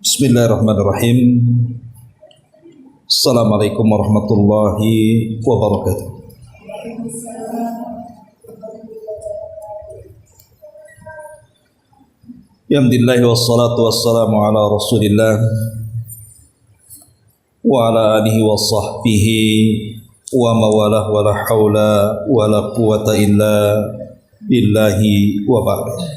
Bismillahirrahmanirrahim. Assalamualaikum warahmatullahi wabarakatuh. Alhamdulillah wassalatu wassalamu ala Rasulillah wa ala alihi wa sahbihi wa mawalah wa la hawla wa la quwata illa billahi wa ba'd.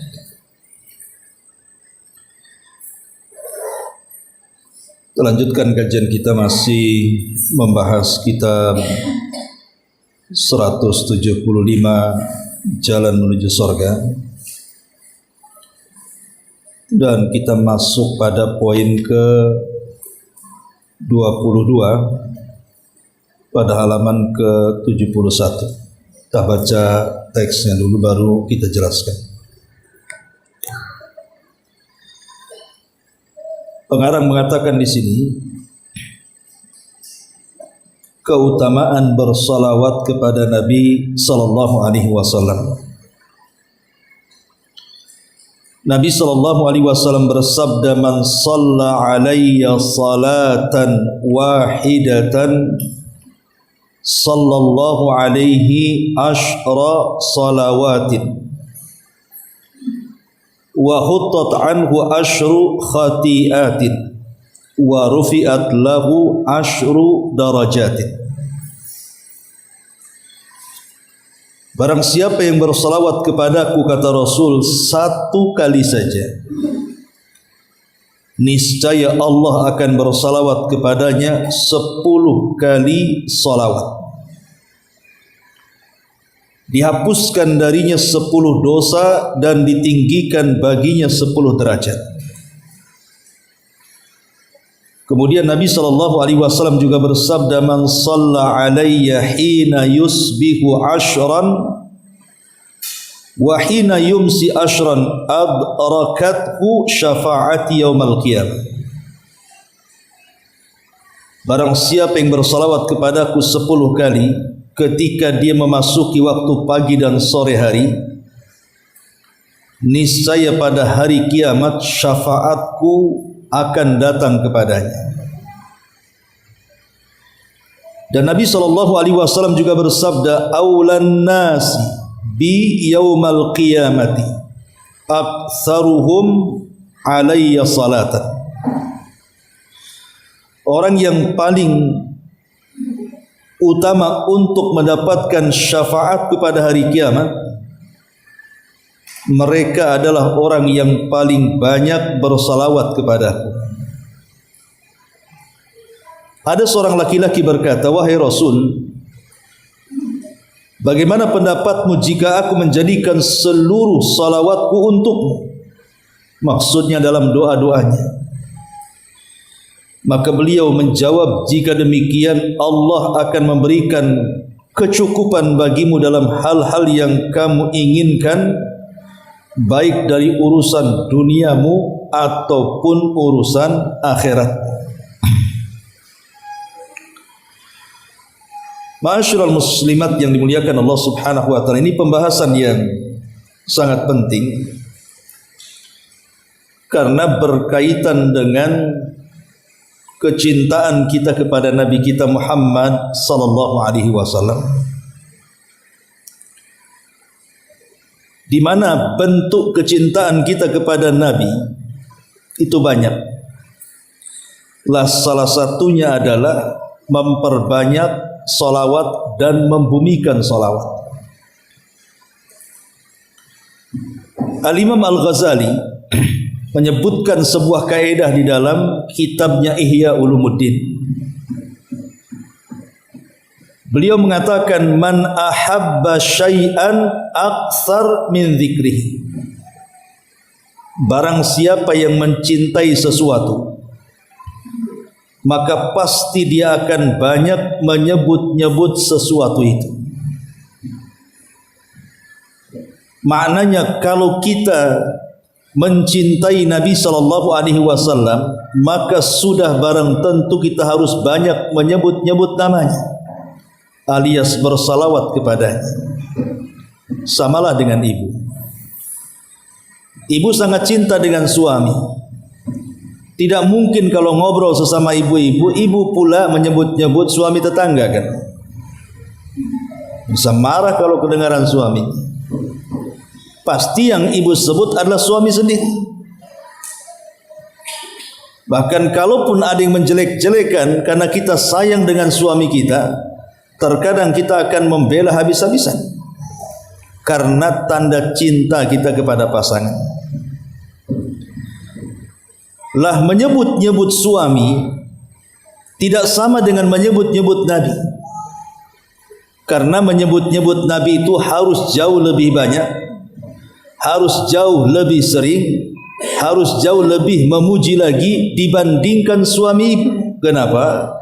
Lanjutkan kajian kita masih membahas kitab 175 Jalan Menuju Surga, dan kita masuk pada poin ke 22 pada halaman ke 71. Kita baca teksnya dulu baru kita jelaskan. Pengarang mengatakan di sini keutamaan bersalawat kepada Nabi sallallahu alaihi wasallam. Nabi sallallahu alaihi wasallam bersabda, "Man shalla alayya salatan wahidatan sallallahu alaihi ashra salawatin wa huttat anhu asyru khati'atin wa rufi'at lahu asyru darajatin." Barang siapa yang bersalawat kepadaku, kata Rasul, satu kali saja, niscaya Allah akan bersalawat kepadanya 10 kali salawat. Dihapuskan darinya 10 dosa dan ditinggikan baginya 10 derajat. Kemudian Nabi SAW juga bersabda, "Man shalla alayya hina yusbihu ashran wa hina yumsi ashran adrakathu syafa'ati yaumal qiyamah." Barang siapa yang bersalawat kepadaku 10 kali ketika dia memasuki waktu pagi dan sore hari, niscaya pada hari kiamat syafaatku akan datang kepadanya. Dan Nabi SAW juga bersabda, "Aulan nasi bi yaumal qiyamati aktsaruhum alayya salatan." Orang yang paling utama untuk mendapatkan syafaat pada hari kiamat, mereka adalah orang yang paling banyak bersalawat kepadaku. Ada seorang laki-laki berkata, "Wahai Rasul, bagaimana pendapatmu jika aku menjadikan seluruh salawatku untukmu?" Maksudnya dalam doa-doanya. Maka beliau menjawab, "Jika demikian, Allah akan memberikan kecukupan bagimu dalam hal-hal yang kamu inginkan, baik dari urusan duniamu ataupun urusan akhirat." Ma'asyiral muslimat yang dimuliakan Allah Subhanahu wa taala, ini pembahasan yang sangat penting karena berkaitan dengan kecintaan kita kepada Nabi kita Muhammad sallallahu alaihi wasallam, di mana bentuk kecintaan kita kepada Nabi itu banyak. Salah satunya adalah memperbanyak salawat dan membumikan salawat. Al-Imam Al-Ghazali menyebutkan sebuah kaidah di dalam kitabnya Ihya Ulumuddin. Beliau mengatakan, "Man ahabba syai'an aktsar min dzikrihi." Barang siapa yang mencintai sesuatu, maka pasti dia akan banyak menyebut-nyebut sesuatu itu. Maknanya kalau kita mencintai Nabi sallallahu alaihi wasallam, maka sudah barang tentu kita harus banyak menyebut-nyebut namanya, alias bersalawat kepadanya. Samalah dengan ibu. Ibu sangat cinta dengan suami. Tidak mungkin kalau ngobrol sesama ibu-ibu, ibu pula menyebut-nyebut suami tetangga kan. Bisa marah kalau kedengaran suami. Pasti yang ibu sebut adalah suami sendiri. Bahkan kalaupun ada yang menjelek-jelekan karena kita sayang dengan suami kita, terkadang kita akan membela habis-habisan karena tanda cinta kita kepada pasangan. Lah menyebut-nyebut suami tidak sama dengan menyebut-nyebut Nabi. Karena menyebut-nyebut Nabi itu harus jauh lebih banyak, harus jauh lebih sering, harus jauh lebih memuji lagi dibandingkan suami ibu. Kenapa?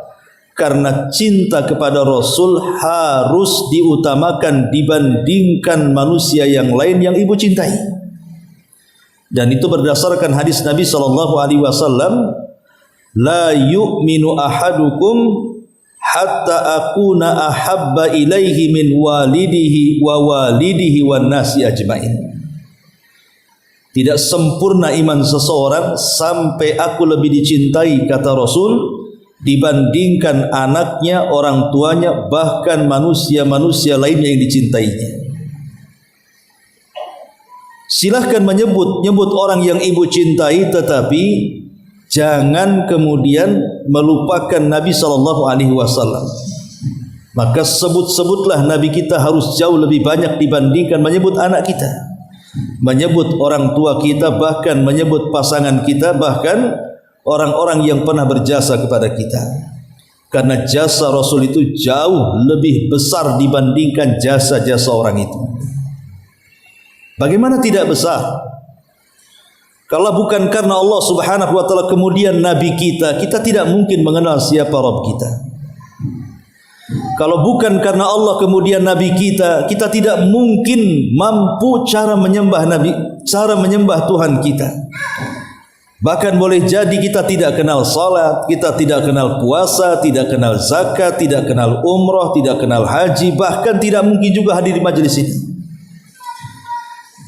Karena cinta kepada Rasul harus diutamakan dibandingkan manusia yang lain yang ibu cintai. Dan itu berdasarkan hadis Nabi SAW, la yu'minu ahadukum hatta akuna ahabba ilaihi min walidihi wan nasi ajmain. Tidak sempurna iman seseorang sampai aku lebih dicintai, kata Rasul, dibandingkan anaknya, orang tuanya, bahkan manusia-manusia lainnya yang dicintainya. Silahkan menyebut orang yang ibu cintai, tetapi jangan kemudian melupakan Nabi SAW. Maka sebut-sebutlah Nabi kita harus jauh lebih banyak dibandingkan menyebut anak kita, menyebut orang tua kita, bahkan menyebut pasangan kita, bahkan orang-orang yang pernah berjasa kepada kita. Karena jasa Rasul itu jauh lebih besar dibandingkan jasa-jasa orang itu. Bagaimana tidak besar? Kalau bukan karena Allah Subhanahu wa taala kemudian nabi kita tidak mungkin mengenal siapa Rabb kita. Kalau bukan karena Allah kemudian nabi kita tidak mungkin mampu cara menyembah Tuhan kita. Bahkan boleh jadi kita tidak kenal salat, kita tidak kenal puasa, tidak kenal zakat, tidak kenal umrah, tidak kenal haji, bahkan tidak mungkin juga hadir di majelis ini.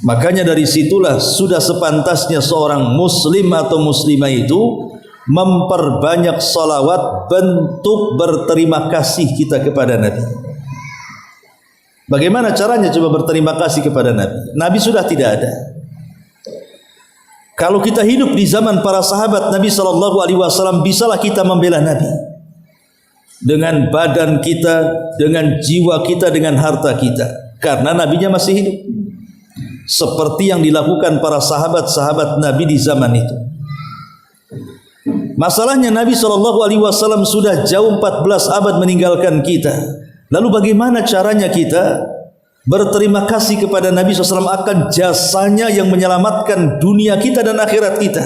Makanya dari situlah sudah sepantasnya seorang muslim atau muslimah itu memperbanyak salawat, bentuk berterima kasih kita kepada Nabi. Bagaimana caranya coba berterima kasih kepada Nabi? Nabi sudah tidak ada. Kalau kita hidup di zaman para sahabat Nabi SAW, bisalah kita membela Nabi dengan badan kita, dengan jiwa kita, dengan harta kita, karena Nabinya masih hidup. Seperti yang dilakukan para sahabat-sahabat Nabi di zaman itu. Masalahnya Nabi SAW sudah jauh 14 abad meninggalkan kita. Lalu bagaimana caranya kita berterima kasih kepada Nabi SAW akan jasanya yang menyelamatkan dunia kita dan akhirat kita?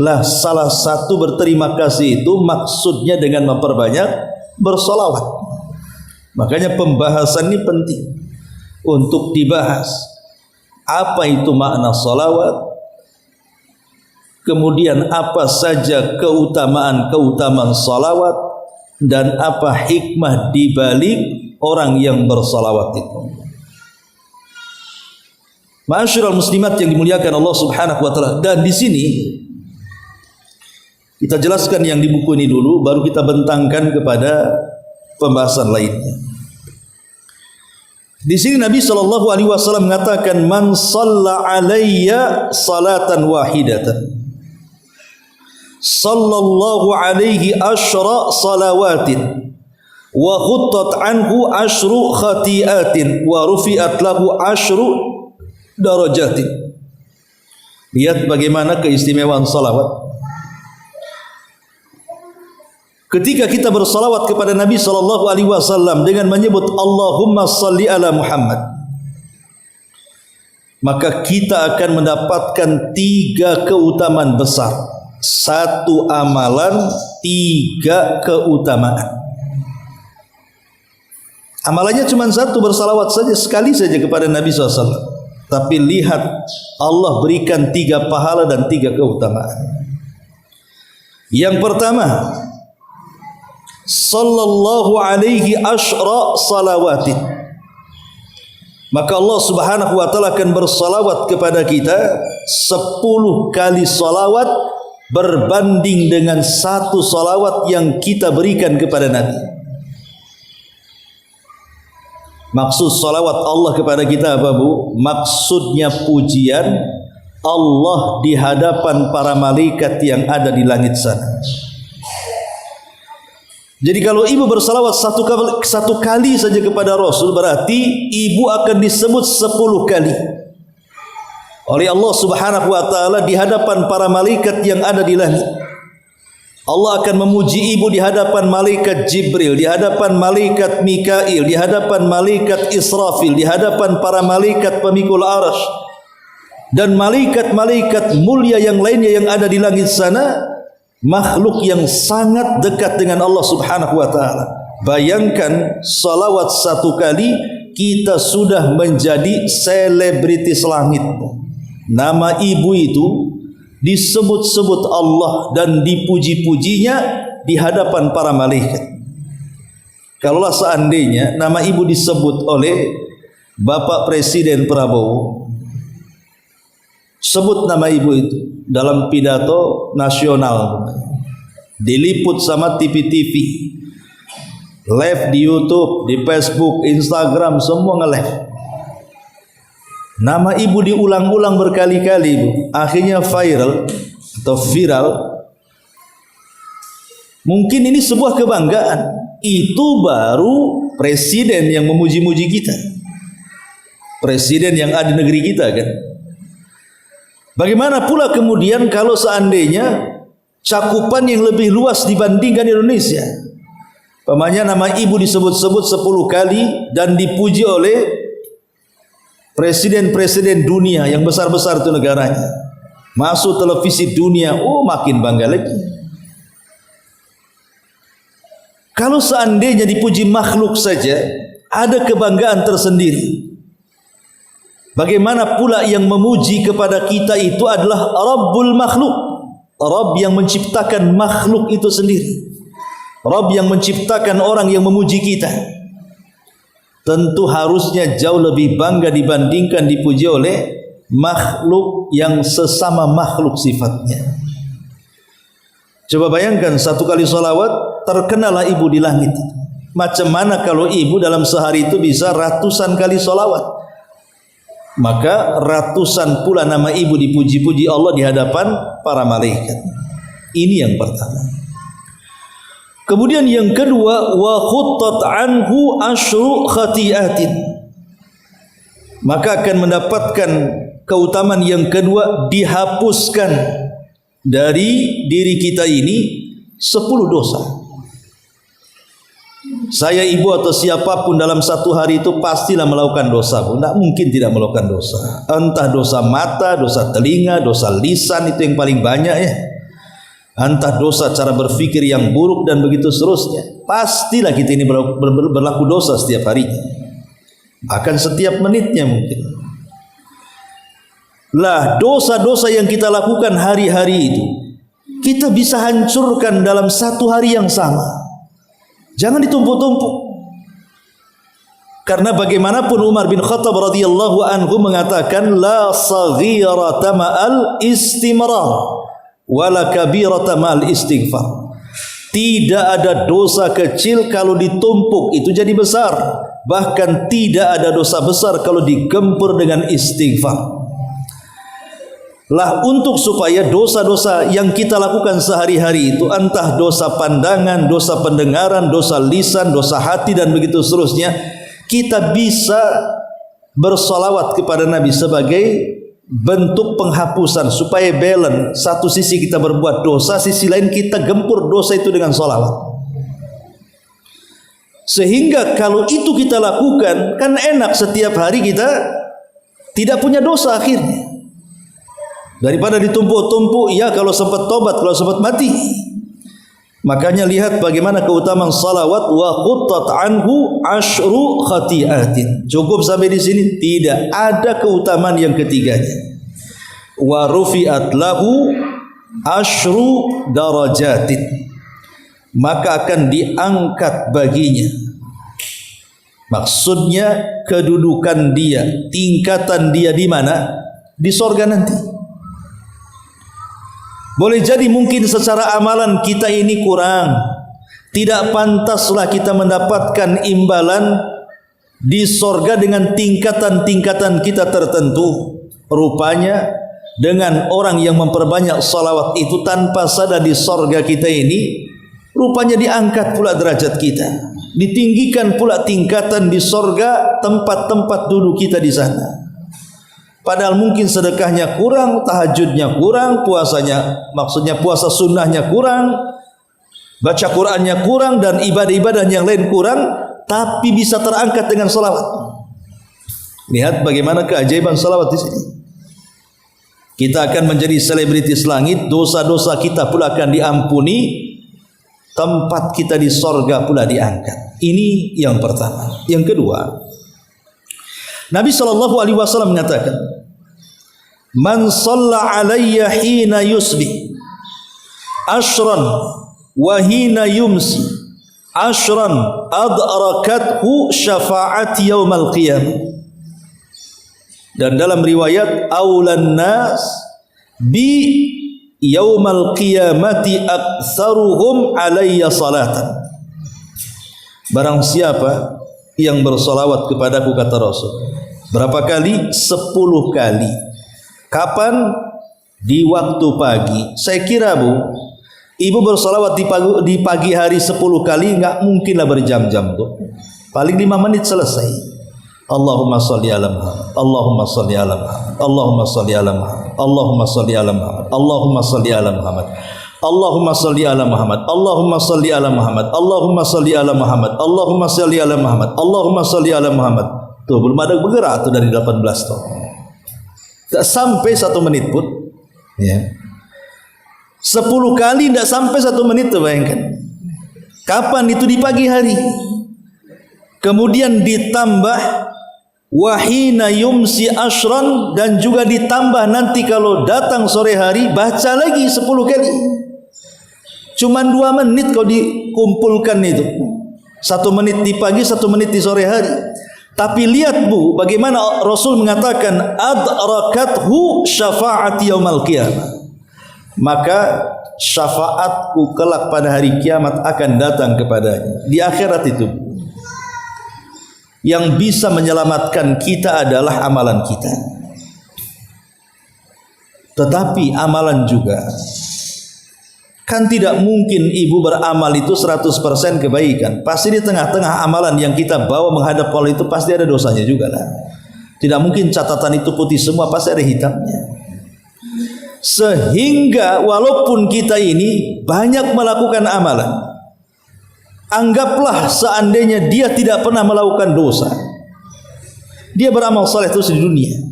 Lah salah satu berterima kasih itu maksudnya dengan memperbanyak bersolawat. Makanya pembahasan ini penting untuk dibahas. Apa itu makna salawat? Kemudian apa saja keutamaan salawat, dan apa hikmah di balik orang yang bersalawat itu? Ma'asyiral muslimat yang dimuliakan Allah Subhanahu wa taala. Dan di sini kita jelaskan yang di buku ini dulu, baru kita bentangkan kepada pembahasan lainnya. Di sini Nabi SAW mengatakan, man shalla alayya salatan wahidatan sallallahu alaihi asyra salawatin wa khuttat anhu asyru khati'atin wa rufi'at lahu asyru darajatin. Lihat bagaimana keistimewaan salawat. Ketika kita bersalawat kepada Nabi SAW dengan menyebut Allahumma salli ala Muhammad, maka kita akan mendapatkan 3 keutamaan besar. 1 amalan, 3 keutamaan. Amalannya cuma 1, bersalawat saja, sekali saja kepada Nabi SAW. Tapi lihat, Allah berikan 3 pahala dan 3 keutamaan. Yang pertama, sallallahu alaihi asyra salawatin. Maka Allah Subhanahu wa taala akan bersalawat kepada kita 10 kali salawat berbanding dengan satu salawat yang kita berikan kepada Nabi. Maksud salawat Allah kepada kita apa, Bu? Maksudnya pujian Allah di hadapan para malaikat yang ada di langit sana. Jadi kalau ibu bersalawat satu kali saja kepada Rasul, berarti ibu akan disebut 10 kali oleh Allah Subhanahu wa taala di hadapan para malaikat yang ada di langit. Allah akan memuji ibu di hadapan malaikat Jibril, di hadapan malaikat Mikail, di hadapan malaikat Israfil, di hadapan para malaikat pemikul arasy dan malaikat-malaikat mulia yang lainnya yang ada di langit sana. Makhluk yang sangat dekat dengan Allah Subhanahu wa taala. Bayangkan salawat 1 kali kita sudah menjadi selebritis langit. Nama ibu itu disebut-sebut Allah dan dipuji-pujinya di hadapan para malaikat. Kalaulah seandainya nama ibu disebut oleh Bapak Presiden Prabowo, sebut nama ibu itu dalam pidato nasional, diliput sama TV-TV, live di YouTube, di Facebook, Instagram, semua nge-live. Nama ibu diulang-ulang berkali-kali, Bu. Akhirnya viral atau viral. Mungkin ini sebuah kebanggaan. Itu baru presiden yang memuji-muji kita, presiden yang ada di negeri kita, kan? Bagaimana pula kemudian kalau seandainya cakupan yang lebih luas dibandingkan Indonesia? Pamannya nama ibu disebut-sebut 10 kali dan dipuji oleh presiden-presiden dunia yang besar-besar itu negaranya. Masuk televisi dunia, makin bangga lagi. Kalau seandainya dipuji makhluk saja, ada kebanggaan tersendiri. Bagaimana pula yang memuji kepada kita itu adalah Rabbul makhluk, Rabb yang menciptakan makhluk itu sendiri, Rabb yang menciptakan orang yang memuji kita. Tentu harusnya jauh lebih bangga dibandingkan dipuji oleh makhluk yang sesama makhluk sifatnya. Coba bayangkan 1 kali salawat terkenalah ibu di langit. Macam mana kalau ibu dalam sehari itu bisa ratusan kali salawat? Maka ratusan pula nama ibu dipuji-puji Allah di hadapan para malaikat. Ini yang pertama. Kemudian yang kedua, wa khuttat anhu asyru khati'atin. Maka akan mendapatkan keutamaan yang kedua, dihapuskan dari diri kita ini 10 dosa. Saya, ibu atau siapapun dalam satu hari itu pastilah melakukan dosa, Bu. Tidak mungkin tidak melakukan dosa. Entah dosa mata, dosa telinga, dosa lisan, itu yang paling banyak ya. Entah dosa cara berpikir yang buruk dan begitu seterusnya. Pastilah kita ini berlaku dosa setiap harinya. Bahkan setiap menitnya mungkin. Lah, dosa-dosa yang kita lakukan hari-hari itu kita bisa hancurkan dalam satu hari yang sama. Jangan ditumpuk-tumpuk. Karena bagaimanapun Umar bin Khattab radhiyallahu anhu mengatakan la saghirata ma'al istimrar wala kabirata ma'al istighfar. Tidak ada dosa kecil kalau ditumpuk itu jadi besar. Bahkan tidak ada dosa besar kalau digempur dengan istighfar. Lah, untuk supaya dosa-dosa yang kita lakukan sehari-hari itu, entah dosa pandangan, dosa pendengaran, dosa lisan, dosa hati dan begitu seterusnya, kita bisa bersolawat kepada Nabi sebagai bentuk penghapusan supaya balance. Satu sisi kita berbuat dosa, sisi lain kita gempur dosa itu dengan solawat. Sehingga kalau itu kita lakukan, kan enak, setiap hari kita tidak punya dosa akhirnya. Daripada ditumpuk-tumpuk, ya kalau sempat tobat, kalau sempat mati. Makanya lihat bagaimana keutamaan salawat, wa quttat anhu asyru khati'atin. Cukup sampai di sini? Tidak, ada keutamaan yang ketiganya. Wa rufi'at lahu asyru darajatin. Maka akan diangkat baginya. Maksudnya kedudukan dia, tingkatan dia di mana? Di sorga nanti. Boleh jadi mungkin secara amalan kita ini kurang, tidak pantaslah kita mendapatkan imbalan di sorga dengan tingkatan-tingkatan kita tertentu. Rupanya dengan orang yang memperbanyak salawat itu tanpa sadar di sorga kita ini, rupanya diangkat pula derajat kita, ditinggikan pula tingkatan di sorga tempat-tempat duduk kita di sana. Padahal mungkin sedekahnya kurang, tahajudnya kurang, puasanya, maksudnya puasa sunnahnya kurang, baca Qurannya kurang, dan ibadah-ibadah yang lain kurang, tapi bisa terangkat dengan salawat. Lihat bagaimana keajaiban salawat di sini. Kita akan menjadi selebritis langit, dosa-dosa kita pula akan diampuni, tempat kita di sorga pula diangkat. Ini yang pertama. Yang kedua, Nabi SAW mengatakan, "Man shalla alayya hina yusbi ashran wa hina yumsi ashran adrakathu syafa'ati yaumal qiyamah." Dan dalam riwayat, "Aulan nas bi yaumal qiyamati aktsaruhum alayya salatan." Barang siapa yang bersolawat kepadaku, kata Rasul, berapa kali? 10 kali. Kapan? Di waktu pagi. Saya kira Bu, ibu bersolawat di pagi hari 10 kali, enggak mungkinlah berjam-jam tuh. Paling 5 menit selesai. Allahumma salli ala Muhammad, Allahumma salli ala Muhammad, Allahumma salli ala Muhammad, Allahumma salli ala Muhammad, Allahumma salli ala Muhammad, Allahumma salli ala Muhammad, Allahumma salli ala Muhammad, Allahumma salli ala Muhammad, Allahumma salli ala Muhammad, Allahumma salli ala Muhammad. Tuh belum ada bergerak tuh dari 18 tuh. Tak sampai 1 menit pun. Ya. 10 kali tidak sampai 1 menit tuh, bayangkan. Kapan itu? Di pagi hari. Kemudian ditambah wahina yumsi ashran, dan juga ditambah nanti kalau datang sore hari baca lagi 10 kali. Cuman 2 menit kau dikumpulkan itu. 1 menit di pagi, 1 menit di sore hari. Tapi lihat Bu, bagaimana Rasul mengatakan adrakathu syafa'ati yaumal qiyamah. Maka syafaatku kelak pada hari kiamat akan datang kepadanya. Di akhirat itu yang bisa menyelamatkan kita adalah amalan kita. Tetapi amalan juga, kan tidak mungkin ibu beramal itu 100% kebaikan. Pasti di tengah-tengah amalan yang kita bawa menghadap Allah itu pasti ada dosanya juga lah. Tidak mungkin catatan itu putih semua, pasti ada hitamnya. Sehingga walaupun kita ini banyak melakukan amalan, anggaplah seandainya dia tidak pernah melakukan dosa, dia beramal saleh terus di dunia.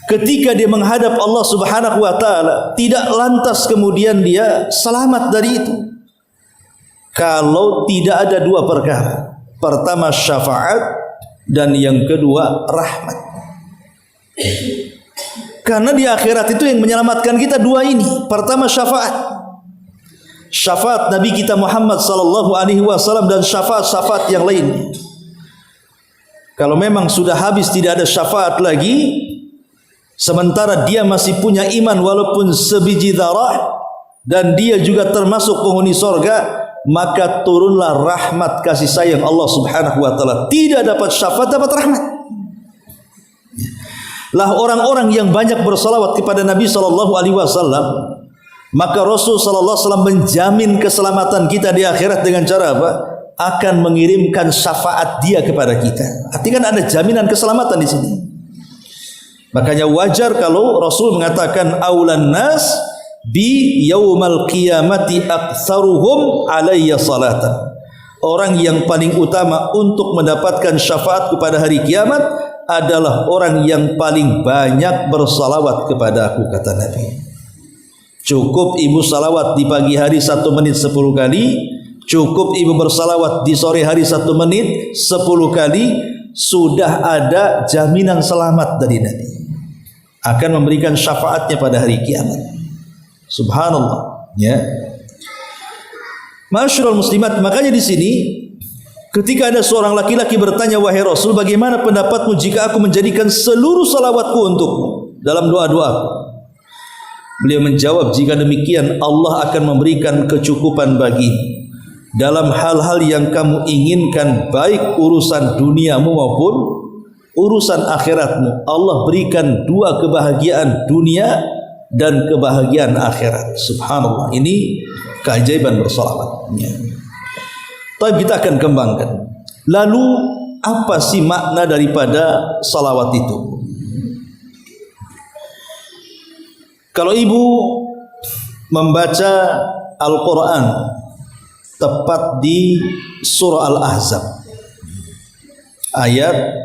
Ketika dia menghadap Allah Subhanahu wa taala, tidak lantas kemudian dia selamat dari itu. Kalau tidak ada 2 perkara. Pertama syafaat, dan yang kedua rahmat. Karena di akhirat itu yang menyelamatkan kita 2 ini. Pertama syafaat. Syafaat Nabi kita Muhammad sallallahu alaihi wasallam, dan syafaat-syafaat yang lain. Kalau memang sudah habis, tidak ada syafaat lagi, sementara dia masih punya iman walaupun sebiji darah, dan dia juga termasuk penghuni sorga, maka turunlah rahmat kasih sayang Allah Subhanahu wa taala. Tidak dapat syafaat, dapat rahmat. Lah orang-orang yang banyak bersalawat kepada Nabi sallallahu alaihi wasallam, maka Rasul sallallahu alaihi wasallam menjamin keselamatan kita di akhirat dengan cara apa? Akan mengirimkan syafaat dia kepada kita. Artinya ada jaminan keselamatan di sini. Makanya wajar kalau Rasul mengatakan aulan nas bi yaumal qiyamati aktsaruhum alayya salatan. Orang yang paling utama untuk mendapatkan syafaat kepada hari kiamat adalah orang yang paling banyak bersalawat kepada aku, kata Nabi. Cukup ibu salawat di pagi hari 1 menit 10 kali, cukup ibu bersalawat di sore hari 1 menit 10 kali, sudah ada jaminan selamat dari Nabi. Akan memberikan syafaatnya pada hari kiamat. Subhanallah, ya. Masyarul muslimat, makanya di sini ketika ada seorang laki-laki bertanya, wahai Rasul, bagaimana pendapatmu jika aku menjadikan seluruh salawatku untukmu dalam doa-doaku? Beliau menjawab, jika demikian Allah akan memberikan kecukupan bagimu dalam hal-hal yang kamu inginkan, baik urusan duniamu maupun urusan akhiratmu. Allah berikan dua kebahagiaan dunia dan kebahagiaan akhirat. Subhanallah, ini keajaiban bersalawat. Tapi kita akan kembangkan. Lalu apa sih makna daripada salawat itu? Kalau ibu membaca Al-Quran tepat di surah Al-Ahzab ayat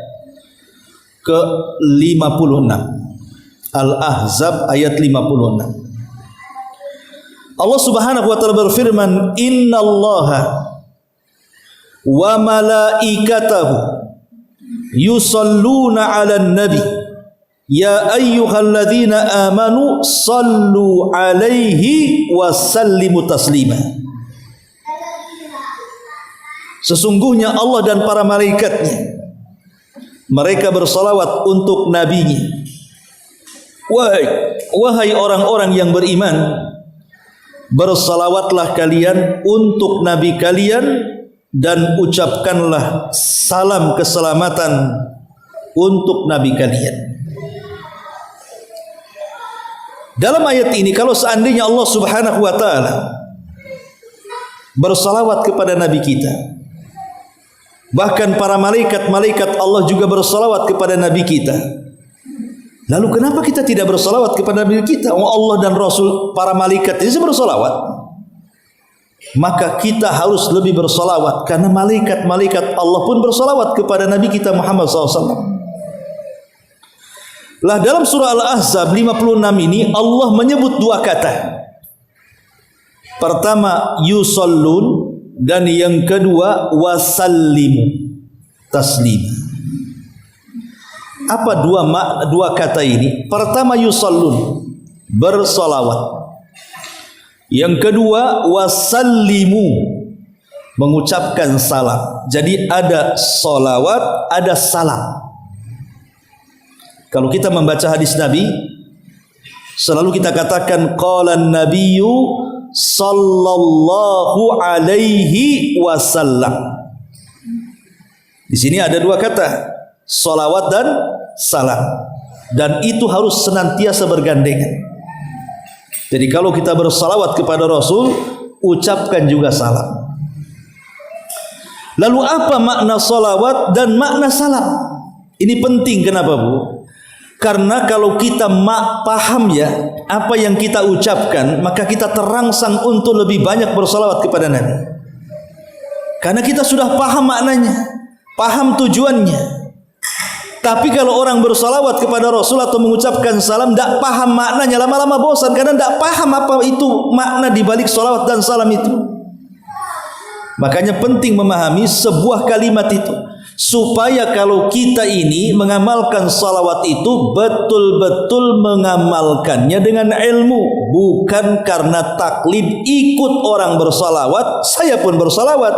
ke-56, Al-Ahzab ayat 56, Allah Subhanahu wa taala berfirman, innallaha wa malaikatahu yusalluna 'alan nabi ya ayyuhalladzina amanu sallu 'alaihi wa sallimu taslima. Sesungguhnya Allah dan para malaikatnya mereka bersalawat untuk nabinya. Wahai orang-orang yang beriman, bersalawatlah kalian untuk nabi kalian dan ucapkanlah salam keselamatan untuk nabi kalian. Dalam ayat ini, kalau seandainya Allah Subhanahu wa taala bersalawat kepada nabi kita, bahkan para malaikat-malaikat Allah juga bersalawat kepada nabi kita, lalu kenapa kita tidak bersalawat kepada nabi kita? Allah dan Rasul, para malaikat ini bersalawat, maka kita harus lebih bersalawat, karena malaikat-malaikat Allah pun bersalawat kepada nabi kita Muhammad SAW. Lah dalam surah Al-Ahzab 56 ini Allah menyebut dua kata. Pertama yusallun, dan yang kedua wasallimu taslima. Apa dua kata ini? Pertama yusallun, bersalawat. Yang kedua wasallimu, mengucapkan salam. Jadi ada salawat, ada salam. Kalau kita membaca hadis Nabi, selalu kita katakan qala an-nabiyyu sallallahu alaihi wasallam. Di sini ada dua kata, salawat dan salam, dan itu harus senantiasa bergandengan. Jadi kalau kita bersalawat kepada Rasul, ucapkan juga salam. Lalu apa makna salawat dan makna salam? Ini penting. Kenapa, Bu? Karena kalau kita paham ya apa yang kita ucapkan, maka kita terangsang untuk lebih banyak bersalawat kepada Nabi. Karena kita sudah paham maknanya, paham tujuannya. Tapi kalau orang bersalawat kepada Rasul atau mengucapkan salam, tidak paham maknanya, lama-lama bosan karena tidak paham apa itu makna di balik salawat dan salam itu. Makanya penting memahami sebuah kalimat itu, supaya kalau kita ini mengamalkan salawat itu betul-betul mengamalkannya dengan ilmu, bukan karena taklid ikut orang bersalawat, saya pun bersalawat.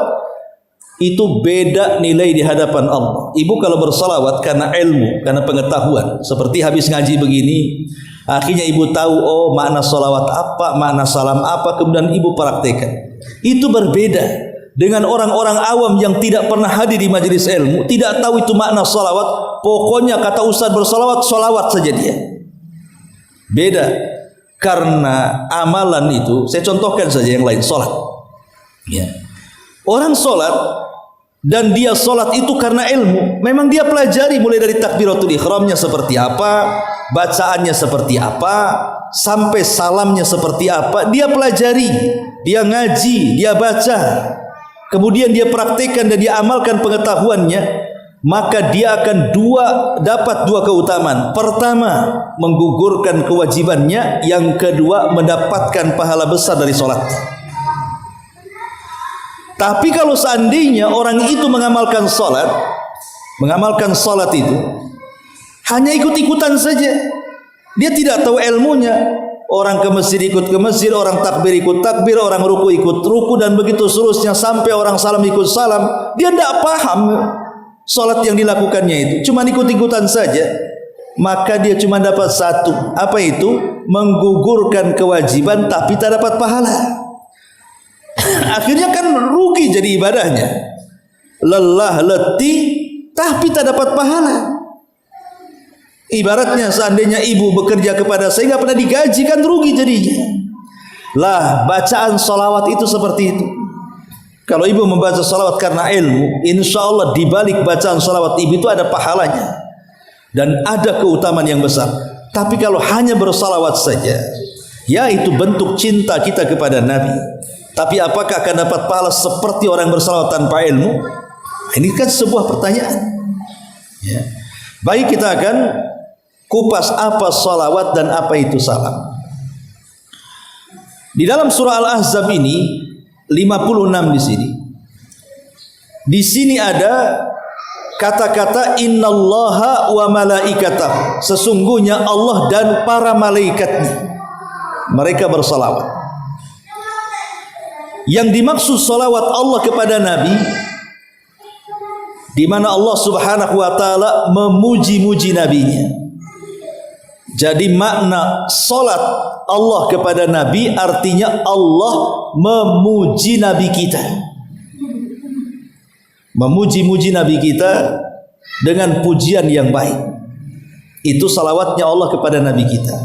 Itu beda nilai di hadapan Allah. Ibu kalau bersalawat karena ilmu, karena pengetahuan, seperti habis ngaji begini, akhirnya ibu tahu oh makna salawat apa, makna salam apa, kemudian ibu praktekkan. Itu berbeda dengan orang-orang awam yang tidak pernah hadir di majelis ilmu, tidak tahu itu makna salawat. Pokoknya kata ustaz bersalawat, salawat saja dia. Beda. Karena amalan itu, saya contohkan saja yang lain, salat. Ya. Orang salat dan dia salat itu karena ilmu. Memang dia pelajari mulai dari takbiratul ihramnya seperti apa, bacaannya seperti apa, sampai salamnya seperti apa. Dia pelajari, dia ngaji, dia baca. Kemudian dia praktikkan dan dia amalkan pengetahuannya, maka dia akan dapat dua keutamaan. Pertama, menggugurkan kewajibannya. Yang kedua, mendapatkan pahala besar dari sholat. Tapi kalau seandainya orang itu mengamalkan sholat itu hanya ikut-ikutan saja, dia tidak tahu ilmunya. Orang ke masjid ikut ke masjid, orang takbir ikut takbir, orang ruku ikut ruku, dan begitu seterusnya sampai orang salam ikut salam. Dia tidak paham salat yang dilakukannya itu, cuma ikut-ikutan saja. maka dia cuma dapat satu. Apa itu? Menggugurkan kewajiban tapi tak dapat pahala. Akhirnya kan rugi jadi ibadahnya. Lelah letih tapi tak dapat pahala. Ibaratnya seandainya ibu bekerja kepada saya nggak pernah digaji, kan rugi jadinya. Lah bacaan salawat itu seperti itu. Kalau ibu membaca salawat karena ilmu, insya Allah di balik bacaan salawat ibu itu ada pahalanya dan ada keutamaan yang besar. Tapi kalau hanya bersalawat saja, ya itu bentuk cinta kita kepada Nabi. Tapi apakah akan dapat pahala seperti orang bersalawat tanpa ilmu? Ini kan sebuah pertanyaan. Ya. Baik, kita akan kupas apa salawat dan apa itu salam. Di dalam surah Al-Ahzab ini 56 di sini. Di sini ada kata-kata innallaha wa malaikatahu. Sesungguhnya Allah dan para malaikatnya mereka bersalawat. Yang dimaksud salawat Allah kepada Nabi, di mana Allah Subhanahu wa taala memuji-muji nabinya. Jadi makna salat Allah kepada Nabi artinya Allah memuji Nabi kita. Memuji-muji Nabi kita dengan pujian yang baik. Itu salawatnya Allah kepada Nabi kita.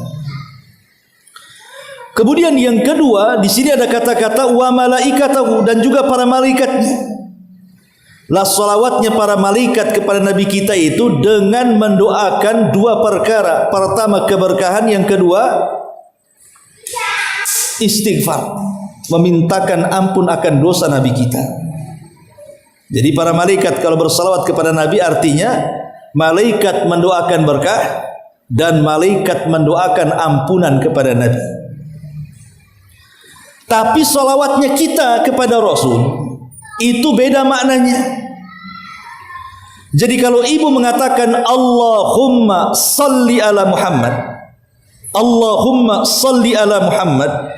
Kemudian yang kedua, di sini ada kata-kata wa malaikatahu, dan juga para malaikatnya. Lah salawatnya para malaikat kepada Nabi kita itu dengan mendoakan dua perkara. Pertama keberkahan, yang kedua istighfar, memintakan ampun akan dosa Nabi kita. Jadi para malaikat kalau bersalawat kepada Nabi artinya malaikat mendoakan berkah dan malaikat mendoakan ampunan kepada Nabi. Tapi salawatnya kita kepada Rasul itu beda maknanya. Jadi kalau ibu mengatakan Allahumma salli ala Muhammad, Allahumma salli ala Muhammad,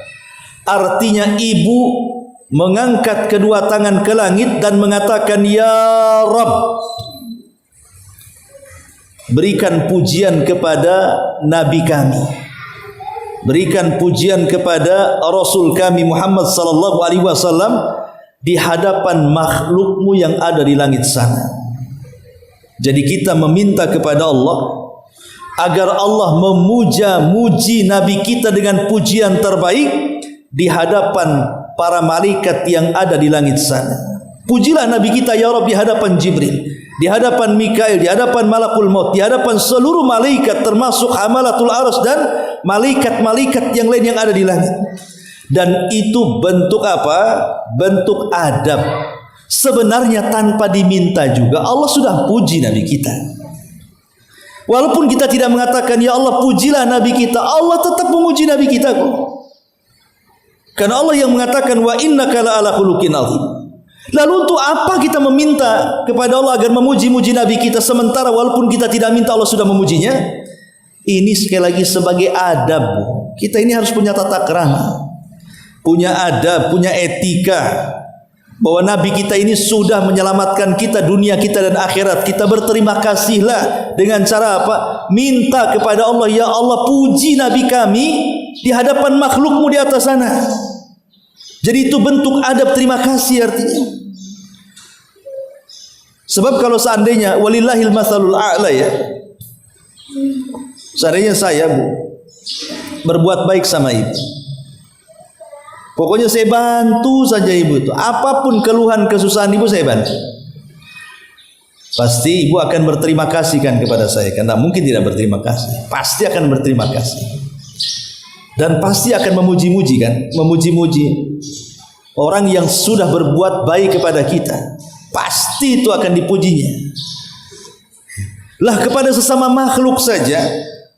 artinya ibu mengangkat kedua tangan ke langit dan mengatakan ya Rabb, berikan pujian kepada Nabi kami, berikan pujian kepada Rasul kami Muhammad sallallahu alaihi wasallam di hadapan makhlukmu yang ada di langit sana. Jadi kita meminta kepada Allah agar Allah memuja-muji Nabi kita dengan pujian terbaik di hadapan para malaikat yang ada di langit sana. Pujilah Nabi kita ya Rabb di hadapan Jibril, di hadapan Mikail, di hadapan Malakul Maut, di hadapan seluruh malaikat termasuk Hamalatul Arsy dan malaikat-malaikat yang lain yang ada di langit. Dan itu bentuk apa? Bentuk adab. Sebenarnya tanpa diminta juga Allah sudah puji Nabi kita. Walaupun kita tidak mengatakan ya Allah pujilah Nabi kita, Allah tetap memuji Nabi kita kok. Karena Allah yang mengatakan wa innaka la'ala khuluqin azim. Lalu untuk apa kita meminta kepada Allah agar memuji-muji Nabi kita sementara walaupun kita tidak minta Allah sudah memujinya? Ini sekali lagi sebagai adab. Kita ini harus punya tata krama, punya adab, punya etika, bahwa Nabi kita ini sudah menyelamatkan kita dunia kita dan akhirat. Kita berterima kasihlah dengan cara apa? Minta kepada Allah, ya Allah puji Nabi kami di hadapan makhlukmu di atas sana. Jadi itu bentuk adab terima kasih artinya. Sebab kalau seandainya walillahil matsalul a'la ya, seandainya saya berbuat baik sama ibu, pokoknya saya bantu saja ibu itu, apapun keluhan kesusahan ibu saya bantu, pasti ibu akan berterima kasih kan kepada saya. Karena mungkin tidak berterima kasih, pasti akan berterima kasih dan pasti akan memuji-muji kan, memuji-muji orang yang sudah berbuat baik kepada kita, pasti itu akan dipujinya. Lah kepada sesama makhluk saja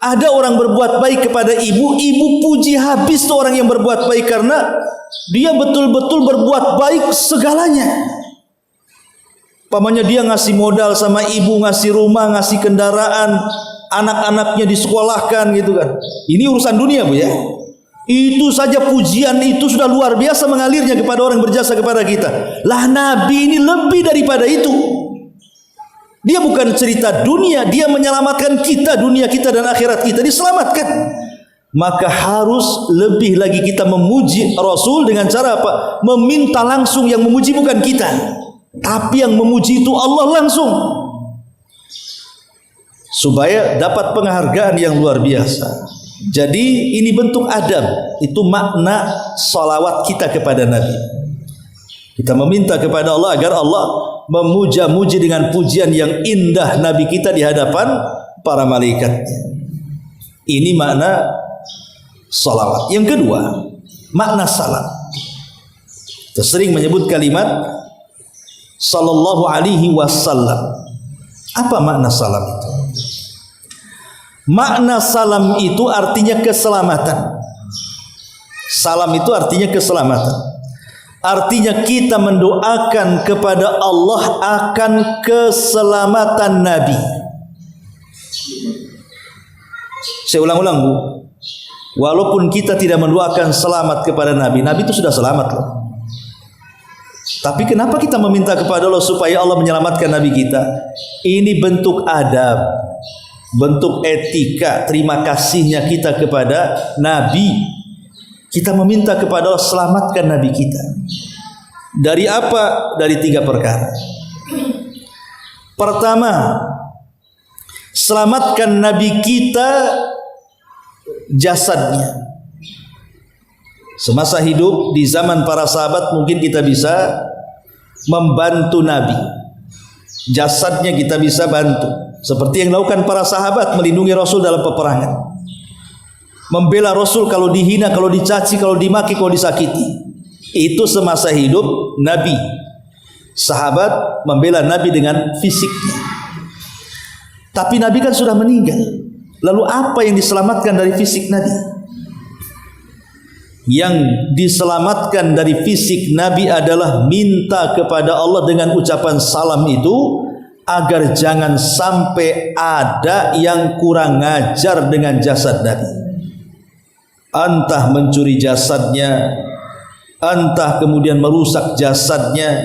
ada orang berbuat baik kepada ibu, ibu puji habis tuh orang yang berbuat baik karena dia betul-betul berbuat baik segalanya. Pamannya dia ngasih modal sama ibu, ngasih rumah, ngasih kendaraan, anak-anaknya disekolahkan gitu kan. Ini urusan dunia bu ya. Itu saja pujian itu sudah luar biasa mengalirnya kepada orang berjasa kepada kita. Lah Nabi ini lebih daripada itu. Dia bukan cerita dunia, dia menyelamatkan kita, dunia kita dan akhirat kita diselamatkan. Maka harus lebih lagi kita memuji Rasul dengan cara apa? Meminta langsung. Yang memuji bukan kita, tapi yang memuji itu Allah langsung, supaya dapat penghargaan yang luar biasa. Jadi ini bentuk adab, itu makna salawat kita kepada Nabi. Kita meminta kepada Allah agar Allah memuja-muji dengan pujian yang indah Nabi kita di hadapan para malaikat. Ini makna salawat. Yang kedua, makna salam. Kita sering menyebut kalimat sallallahu alaihi wasallam. Apa makna salam itu? Makna salam itu artinya keselamatan. Salam itu artinya keselamatan. Artinya kita mendoakan kepada Allah akan keselamatan Nabi. Saya ulang-ulang, Bu. Walaupun kita tidak mendoakan selamat kepada Nabi, Nabi itu sudah selamat loh. Tapi kenapa kita meminta kepada Allah supaya Allah menyelamatkan Nabi kita? Ini bentuk adab, bentuk etika, terima kasihnya kita kepada Nabi. Kita meminta kepada Allah selamatkan Nabi kita. Dari apa? Dari 3 perkara. Pertama, selamatkan Nabi kita jasadnya. Semasa hidup di zaman para sahabat mungkin kita bisa membantu Nabi. Jasadnya kita bisa bantu. Seperti yang dilakukan para sahabat melindungi Rasul dalam peperangan. Membela Rasul kalau dihina, kalau dicaci, kalau dimaki, kalau disakiti. Itu semasa hidup Nabi. Sahabat membela Nabi dengan fisiknya. Tapi Nabi kan sudah meninggal. Lalu apa yang diselamatkan dari fisik Nabi? Yang diselamatkan dari fisik Nabi adalah minta kepada Allah dengan ucapan salam itu, agar jangan sampai ada yang kurang ngajar dengan jasad Nabi. Entah mencuri jasadnya, entah kemudian merusak jasadnya,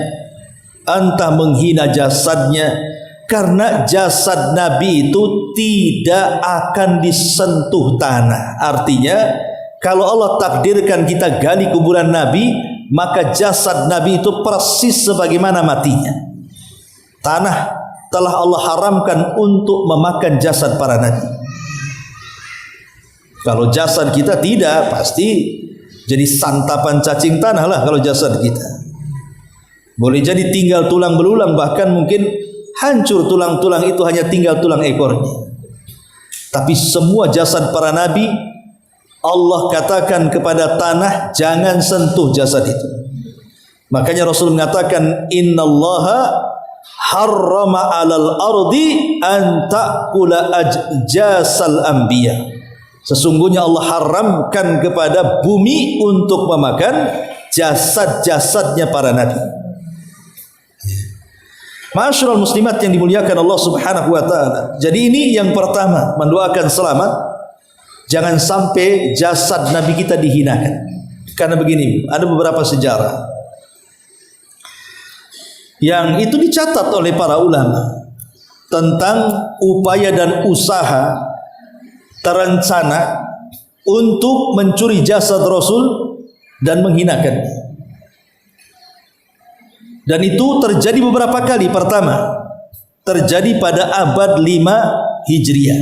entah menghina jasadnya. Karena jasad Nabi itu tidak akan disentuh tanah. Artinya kalau Allah takdirkan kita gali kuburan Nabi, maka jasad Nabi itu persis sebagaimana matinya. Tanah telah Allah haramkan untuk memakan jasad para Nabi. Kalau jasad kita tidak, pasti jadi santapan cacing tanah lah kalau jasad kita. Boleh jadi tinggal tulang belulang, bahkan mungkin hancur tulang-tulang itu, hanya tinggal tulang ekornya. Tapi semua jasad para Nabi, Allah katakan kepada tanah, jangan sentuh jasad itu. Makanya Rasul mengatakan, innallaha harrama 'alal ardi an ta'kula ajjasal anbiya. Sesungguhnya Allah haramkan kepada bumi untuk memakan jasad-jasadnya para nabi. Ma'asyiral muslimat yang dimuliakan Allah Subhanahu wa taala. Jadi ini yang pertama, mendoakan selamat. Jangan sampai jasad nabi kita dihinakan. Karena begini, ada beberapa sejarah yang itu dicatat oleh para ulama tentang upaya dan usaha terencana untuk mencuri jasad Rasul dan menghinakan. Dan itu terjadi beberapa kali. Pertama, terjadi pada abad 5 Hijriah.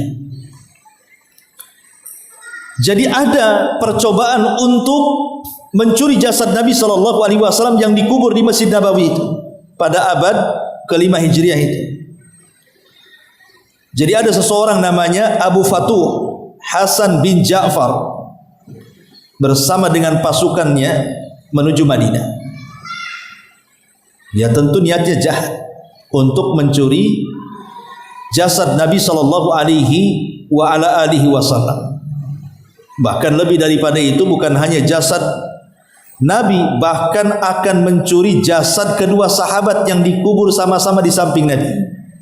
Jadi ada percobaan untuk mencuri jasad Nabi SAW yang dikubur di Masjid Nabawi itu pada abad ke-5 Hijriah itu. Jadi ada seseorang namanya Abu Fatuh Hasan bin Ja'far bersama dengan pasukannya menuju Madinah. Ya tentu niatnya jahat untuk mencuri jasad Nabi sallallahu alaihi wa ala alihi wasallam. Bahkan lebih daripada itu, bukan hanya jasad Nabi, bahkan akan mencuri jasad kedua sahabat yang dikubur sama-sama di samping Nabi,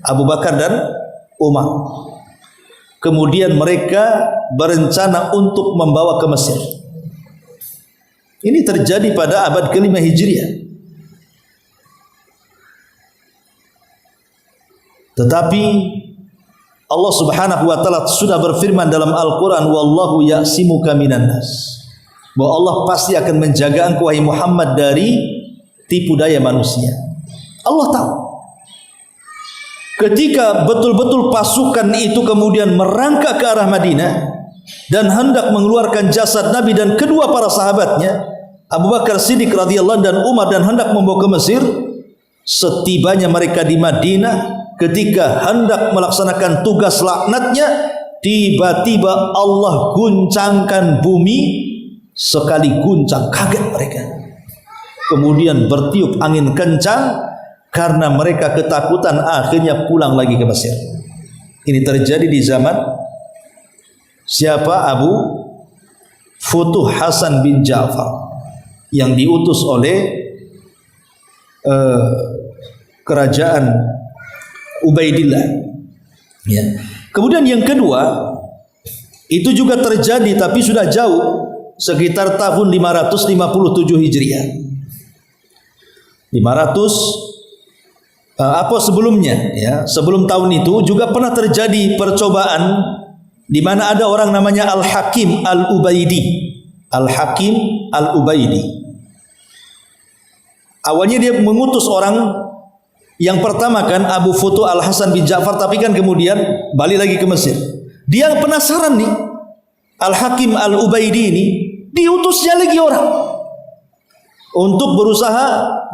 Abu Bakar dan Umar. Kemudian mereka berencana untuk membawa ke Mesir. Ini terjadi pada abad ke-5 Hijriah. Tetapi Allah Subhanahu wa taala sudah berfirman dalam Al-Qur'an, wallahu ya'simuka minan nas, bahwa Allah pasti akan menjaga engkau wahai Muhammad dari tipu daya manusia. Allah tahu. Ketika betul-betul pasukan itu kemudian merangkak ke arah Madinah dan hendak mengeluarkan jasad Nabi dan kedua para sahabatnya, Abu Bakar Siddiq radhiyallahu dan Umar, dan hendak membawa ke Mesir, setibanya mereka di Madinah, ketika hendak melaksanakan tugas laknatnya, tiba-tiba Allah guncangkan bumi. Sekali guncang kaget mereka, kemudian bertiup angin kencang. Karena mereka ketakutan, akhirnya pulang lagi ke Mesir. Ini terjadi di zaman siapa? Abu Futuh Hasan bin Ja'far, yang diutus oleh kerajaan Ubaidillah. Ya. Kemudian yang kedua, itu juga terjadi tapi sudah jauh, sekitar tahun 557 Hijriah. 500 apa sebelumnya, ya, sebelum tahun itu juga pernah terjadi percobaan di mana ada orang namanya Al-Hakim Al-Ubaidi. Al-Hakim Al-Ubaidi. Awalnya dia mengutus orang, yang pertama kan Abu Futuh Al-Hasan bin Ja'far, tapi kan kemudian balik lagi ke Mesir. Dia penasaran nih, Al-Hakim Al-Ubaidi ini diutusnya lagi orang untuk berusaha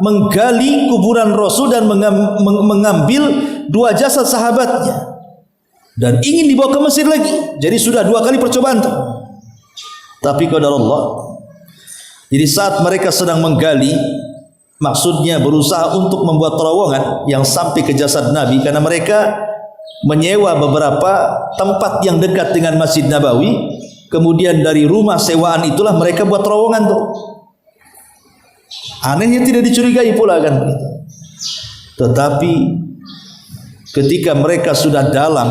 menggali kuburan Rasul dan mengambil dua jasad sahabatnya, dan ingin dibawa ke Mesir lagi. Jadi sudah dua kali percobaan tuh. Tapi qadar Allah. Jadi saat mereka sedang menggali, maksudnya berusaha untuk membuat terowongan yang sampai ke jasad Nabi, karena mereka menyewa beberapa tempat yang dekat dengan Masjid Nabawi. Kemudian dari rumah sewaan itulah mereka buat terowongan tuh. Anehnya tidak dicurigai pula kan begitu. Tetapi ketika mereka sudah dalam,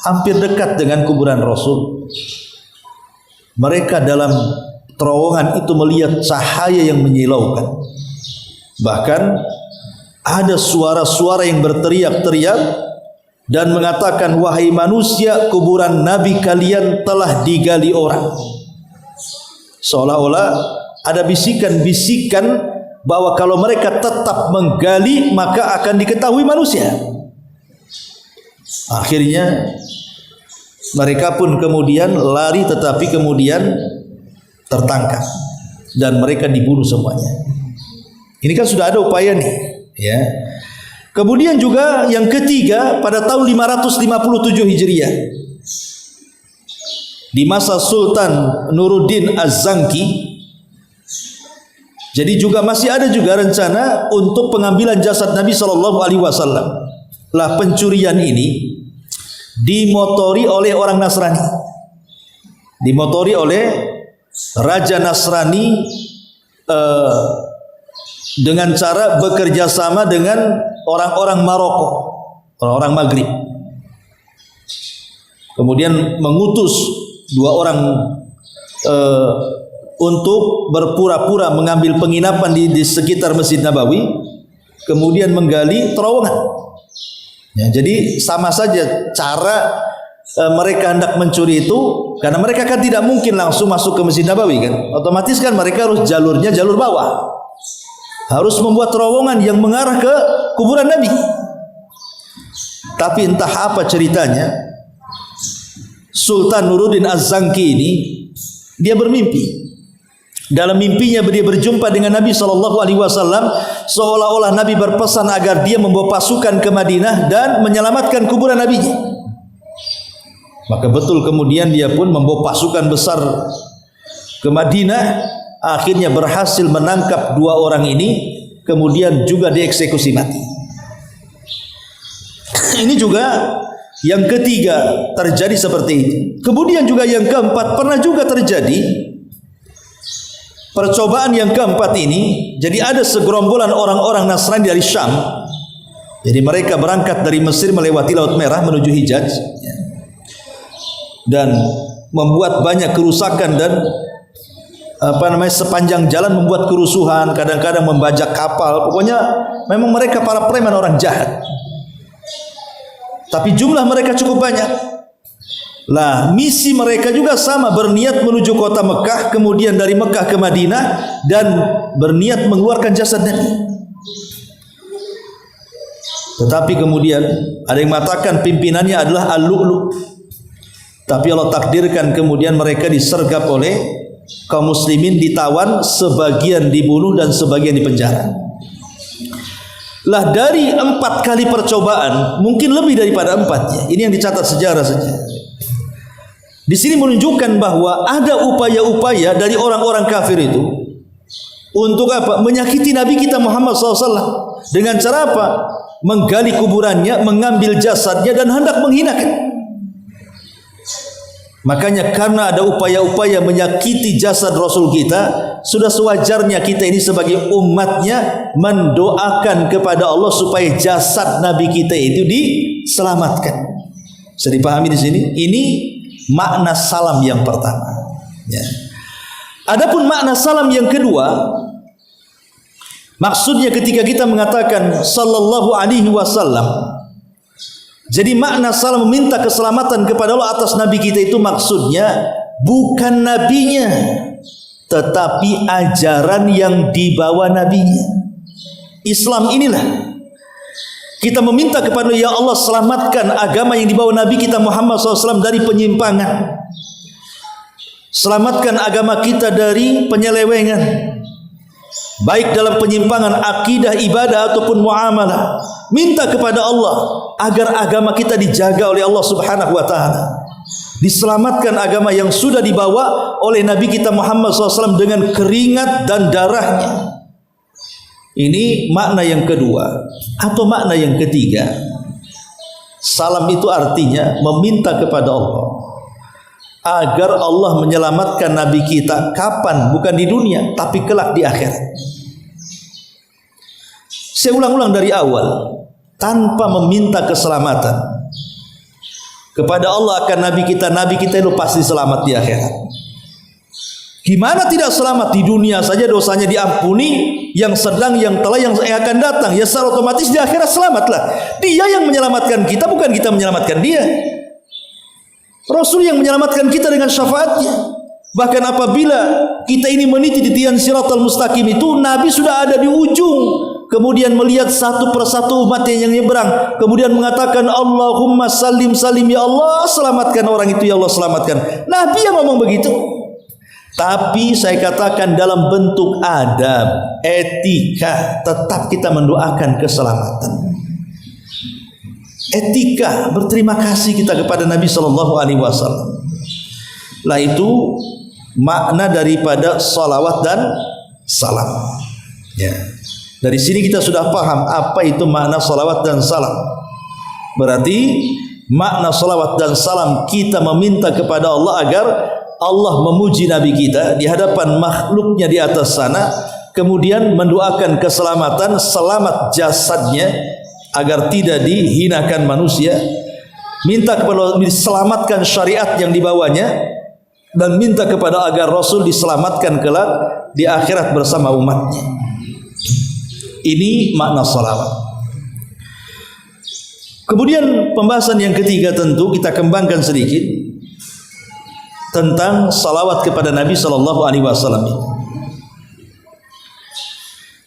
hampir dekat dengan kuburan Rasul, mereka dalam terowongan itu melihat cahaya yang menyilaukan. Bahkan ada suara-suara yang berteriak-teriak dan mengatakan, wahai manusia, kuburan Nabi kalian telah digali orang. Seolah-olah ada bisikan-bisikan bahwa kalau mereka tetap menggali maka akan diketahui manusia. Akhirnya mereka pun kemudian lari, tetapi kemudian tertangkap dan mereka dibunuh semuanya. Ini kan sudah ada upaya nih, ya. Kemudian juga yang ketiga, pada tahun 557 Hijriah, di masa Sultan Nuruddin Az-Zanki, jadi juga masih ada juga rencana untuk pengambilan jasad Nabi SAW. Lah pencurian ini dimotori oleh orang Nasrani, dimotori oleh Raja Nasrani dengan cara bekerja sama dengan orang-orang Maroko, orang-orang Maghrib. Kemudian mengutus dua orang untuk berpura-pura mengambil penginapan di sekitar Masjid Nabawi, kemudian menggali terowongan. Ya, jadi sama saja cara mereka hendak mencuri itu, karena mereka kan tidak mungkin langsung masuk ke Masjid Nabawi kan. Otomatis kan mereka harus jalurnya jalur bawah. Harus membuat terowongan yang mengarah ke kuburan Nabi. Tapi entah apa ceritanya, Sultan Nuruddin Az-Zanki ini dia bermimpi. Dalam mimpinya dia berjumpa dengan Nabi SAW, seolah-olah Nabi berpesan agar dia membawa pasukan ke Madinah dan menyelamatkan kuburan Nabi-Nya. Maka betul kemudian dia pun membawa pasukan besar ke Madinah, akhirnya berhasil menangkap dua orang ini, kemudian juga dieksekusi mati. Ini juga yang ketiga terjadi seperti itu. Kemudian juga yang keempat pernah juga terjadi. Percobaan yang keempat ini, jadi ada segerombolan orang-orang Nasrani dari Syam. Jadi mereka berangkat dari Mesir melewati Laut Merah menuju Hijaz, dan membuat banyak kerusakan dan sepanjang jalan membuat kerusuhan, kadang-kadang membajak kapal. Pokoknya memang mereka para preman, orang jahat. tapi jumlah mereka cukup banyak. Lah, misi mereka juga sama, berniat menuju kota Mekah, kemudian dari Mekah ke Madinah, dan berniat mengeluarkan jasad Nabi. Tetapi kemudian ada yang mengatakan pimpinannya adalah Al-Lu'lu'. Tapi Allah takdirkan kemudian mereka disergap oleh kaum muslimin, ditawan, sebagian dibunuh dan sebagian dipenjara. Lah, dari 4 kali percobaan, mungkin lebih daripada 4 ya. Ini yang dicatat sejarah saja. Di sini menunjukkan bahwa ada upaya-upaya dari orang-orang kafir itu untuk apa? Menyakiti Nabi kita Muhammad SAW. Dengan cara apa? Menggali kuburannya, mengambil jasadnya, dan hendak menghinakan. Makanya karena ada upaya-upaya menyakiti jasad Rasul kita, sudah sewajarnya kita ini sebagai umatnya mendoakan kepada Allah supaya jasad Nabi kita itu diselamatkan. Bisa dipahami di sini? Ini makna salam yang pertama. Ya. Adapun makna salam yang kedua, maksudnya ketika kita mengatakan sallallahu alaihi wasallam, jadi makna salam meminta keselamatan kepada Allah atas Nabi kita itu maksudnya bukan nabinya, tetapi ajaran yang dibawa nabinya. Islam inilah kita meminta kepada ya Allah, selamatkan agama yang dibawa Nabi kita Muhammad SAW dari penyimpangan. Selamatkan agama kita dari penyelewengan, baik dalam penyimpangan akidah, ibadah ataupun muamalah. Minta kepada Allah agar agama kita dijaga oleh Allah Subhanahu wa taala. Diselamatkan agama yang sudah dibawa oleh Nabi kita Muhammad SAW dengan keringat dan darahnya. Ini makna yang kedua. Atau makna yang ketiga, salam itu artinya meminta kepada Allah agar Allah menyelamatkan Nabi kita. Kapan? Bukan di dunia, tapi kelak di akhirat. Saya ulang-ulang dari awal, tanpa meminta keselamatan kepada Allah akan Nabi kita itu pasti selamat di akhirat. Gimana tidak selamat? Di dunia saja dosanya diampuni, yang sedang, yang telah, yang akan datang, ya secara otomatis di akhirat selamatlah. Dia yang menyelamatkan kita, bukan kita menyelamatkan dia. Rasul yang menyelamatkan kita dengan syafaatnya. Bahkan apabila kita ini meniti titian siratal mustaqim itu, Nabi sudah ada di ujung, kemudian melihat satu persatu umatnya yang nyebrang, kemudian mengatakan Allahumma salim salim, ya Allah selamatkan orang itu, ya Allah selamatkan. Nabi yang ngomong begitu. Tapi saya katakan dalam bentuk adab, etika, tetap kita mendoakan keselamatan. Etika, berterima kasih kita kepada Nabi SAW. Lah itu makna daripada salawat dan salam. Ya. Dari sini kita sudah paham apa itu makna salawat dan salam. Berarti makna salawat dan salam kita meminta kepada Allah agar Allah memuji Nabi kita di hadapan makhluknya di atas sana, kemudian mendoakan keselamatan, selamat jasadnya agar tidak dihinakan manusia, minta kepada Allah diselamatkan syariat yang dibawanya, dan minta kepada agar Rasul diselamatkan kelak di akhirat bersama umatnya. Ini makna salawat. Kemudian pembahasan yang ketiga tentu kita kembangkan sedikit tentang salawat kepada Nabi SAW.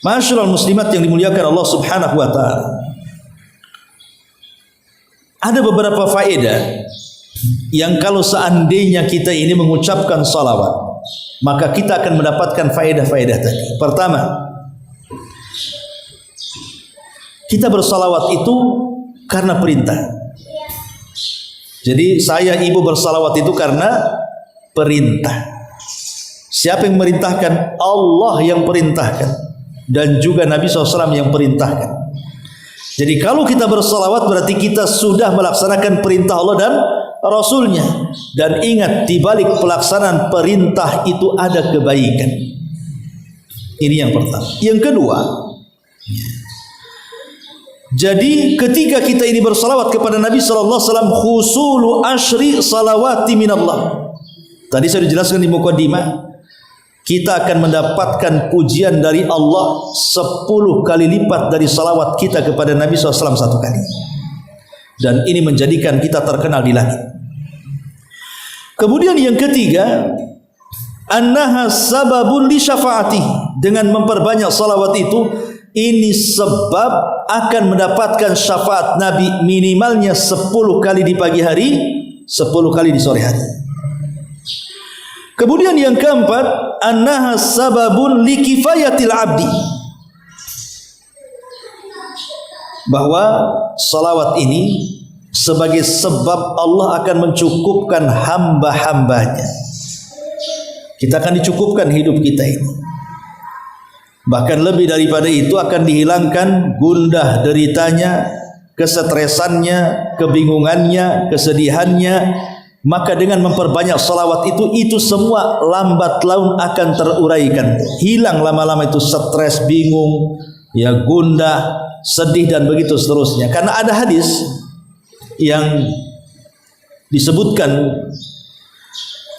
Masyarul muslimat yang dimuliakan Allah Subhanahu wa taala. Ada beberapa faedah yang kalau seandainya kita ini mengucapkan salawat, maka kita akan mendapatkan faedah-faedah tadi. Pertama, kita bersalawat itu karena perintah. Jadi saya ibu bersalawat itu karena perintah. Siapa yang merintahkan? Allah yang perintahkan, dan juga Nabi SAW yang perintahkan. Jadi kalau kita bersalawat berarti kita sudah melaksanakan perintah Allah dan Rasulnya. Dan ingat, di balik pelaksanaan perintah itu ada kebaikan. Ini yang pertama. Yang kedua, jadi ketika kita ini bersalawat kepada Nabi SAW, husulu asyri salawati minallah. Tadi saya dijelaskan di muqaddimah, kita akan mendapatkan pujian dari Allah 10 kali lipat dari salawat kita kepada Nabi SAW 1 kali. dan ini menjadikan kita terkenal di langit. Kemudian yang ketiga, annaha sababun li syafaati. Dengan memperbanyak salawat itu, ini sebab akan mendapatkan syafaat Nabi minimalnya 10 kali di pagi hari, 10 kali di sore hari. Kemudian yang keempat, annaha sababun li kifayatil abdi. Bahwa salawat ini sebagai sebab Allah akan mencukupkan hamba-hambanya. Kita akan dicukupkan hidup kita ini. Bahkan lebih daripada itu akan dihilangkan gundah deritanya, kesetresannya, kebingungannya, kesedihannya. Maka dengan memperbanyak salawat itu semua lambat laun akan teruraikan. Hilang lama-lama itu stres, bingung, ya gundah, sedih dan begitu seterusnya. Karena ada hadis yang disebutkan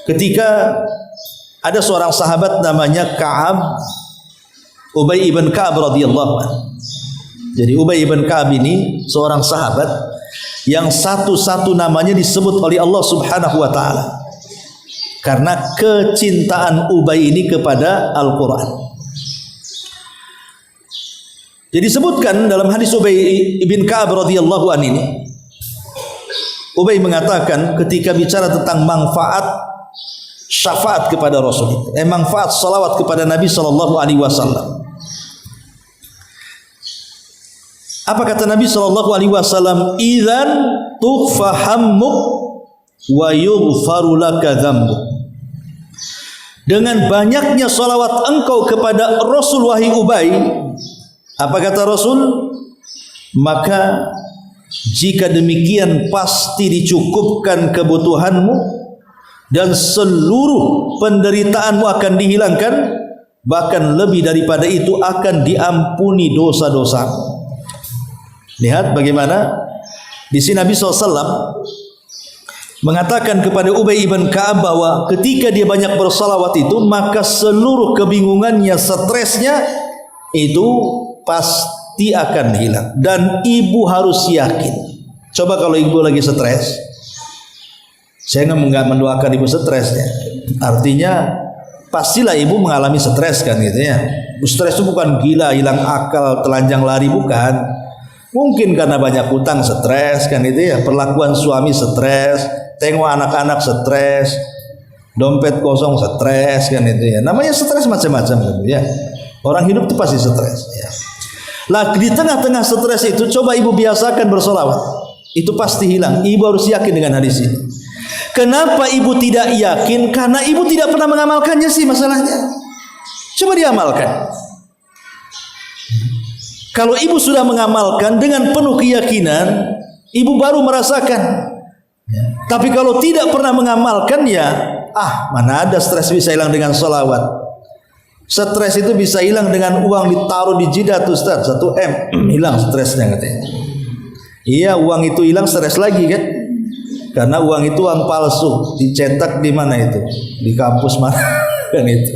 ketika ada seorang sahabat namanya Ka'ab, Ubay ibn Ka'ab radhiyallahu anhu. Jadi Ubay ibn Ka'ab ini seorang sahabat yang satu-satu namanya disebut oleh Allah Subhanahu wa taala karena kecintaan Ubay ini kepada Al-Qur'an. Jadi disebutkan dalam hadis Ubay ibn Ka'ab radhiyallahu anhu ini, Ubay mengatakan ketika bicara tentang manfaat syafaat kepada Rasul, manfaat salawat kepada Nabi sallallahu alaihi wasallam. Apa kata Nabi sallallahu alaihi wasallam? Idzan tukhfa hammuk wa yughfaru laka dzambuk. Dengan banyaknya salawat engkau kepada Rasul wahai Ubay, apa kata Rasul? Maka jika demikian pasti dicukupkan kebutuhanmu dan seluruh penderitaanmu akan dihilangkan, bahkan lebih daripada itu akan diampuni dosa-dosamu. Lihat bagaimana di sini Nabi SAW mengatakan kepada Ubay ibn Ka'ab bahwa ketika dia banyak bersalawat itu, maka seluruh kebingungannya, stresnya itu pasti akan hilang. Dan ibu harus yakin. Coba kalau ibu lagi stres, saya nggak mendoakan ibu stres ya. Artinya pastilah ibu mengalami stres kan gitu ya. Stres itu bukan gila, hilang akal, telanjang lari, bukan. Mungkin karena banyak utang stres kan itu ya, perlakuan suami stres, tengok anak-anak stres, dompet kosong stres kan itu ya. Namanya stres macam-macam gitu ya. Orang hidup itu pasti stres ya. Lah di tengah-tengah stres itu coba ibu biasakan bersolawat. Itu pasti hilang. Ibu harus yakin dengan hadis ini. Kenapa ibu tidak yakin? Karena ibu tidak pernah mengamalkannya sih masalahnya. Coba diamalkan. Kalau ibu sudah mengamalkan dengan penuh keyakinan, ibu baru merasakan. Tapi kalau tidak pernah mengamalkan ya, mana ada stres bisa hilang dengan sholawat. Stres itu bisa hilang dengan uang ditaruh di jidat Ustaz, 1 M, hilang stresnya katanya. Iya, uang itu hilang, stres lagi kan? Karena uang itu uang palsu, dicetak di mana itu? Di kampus mana? Kan itu.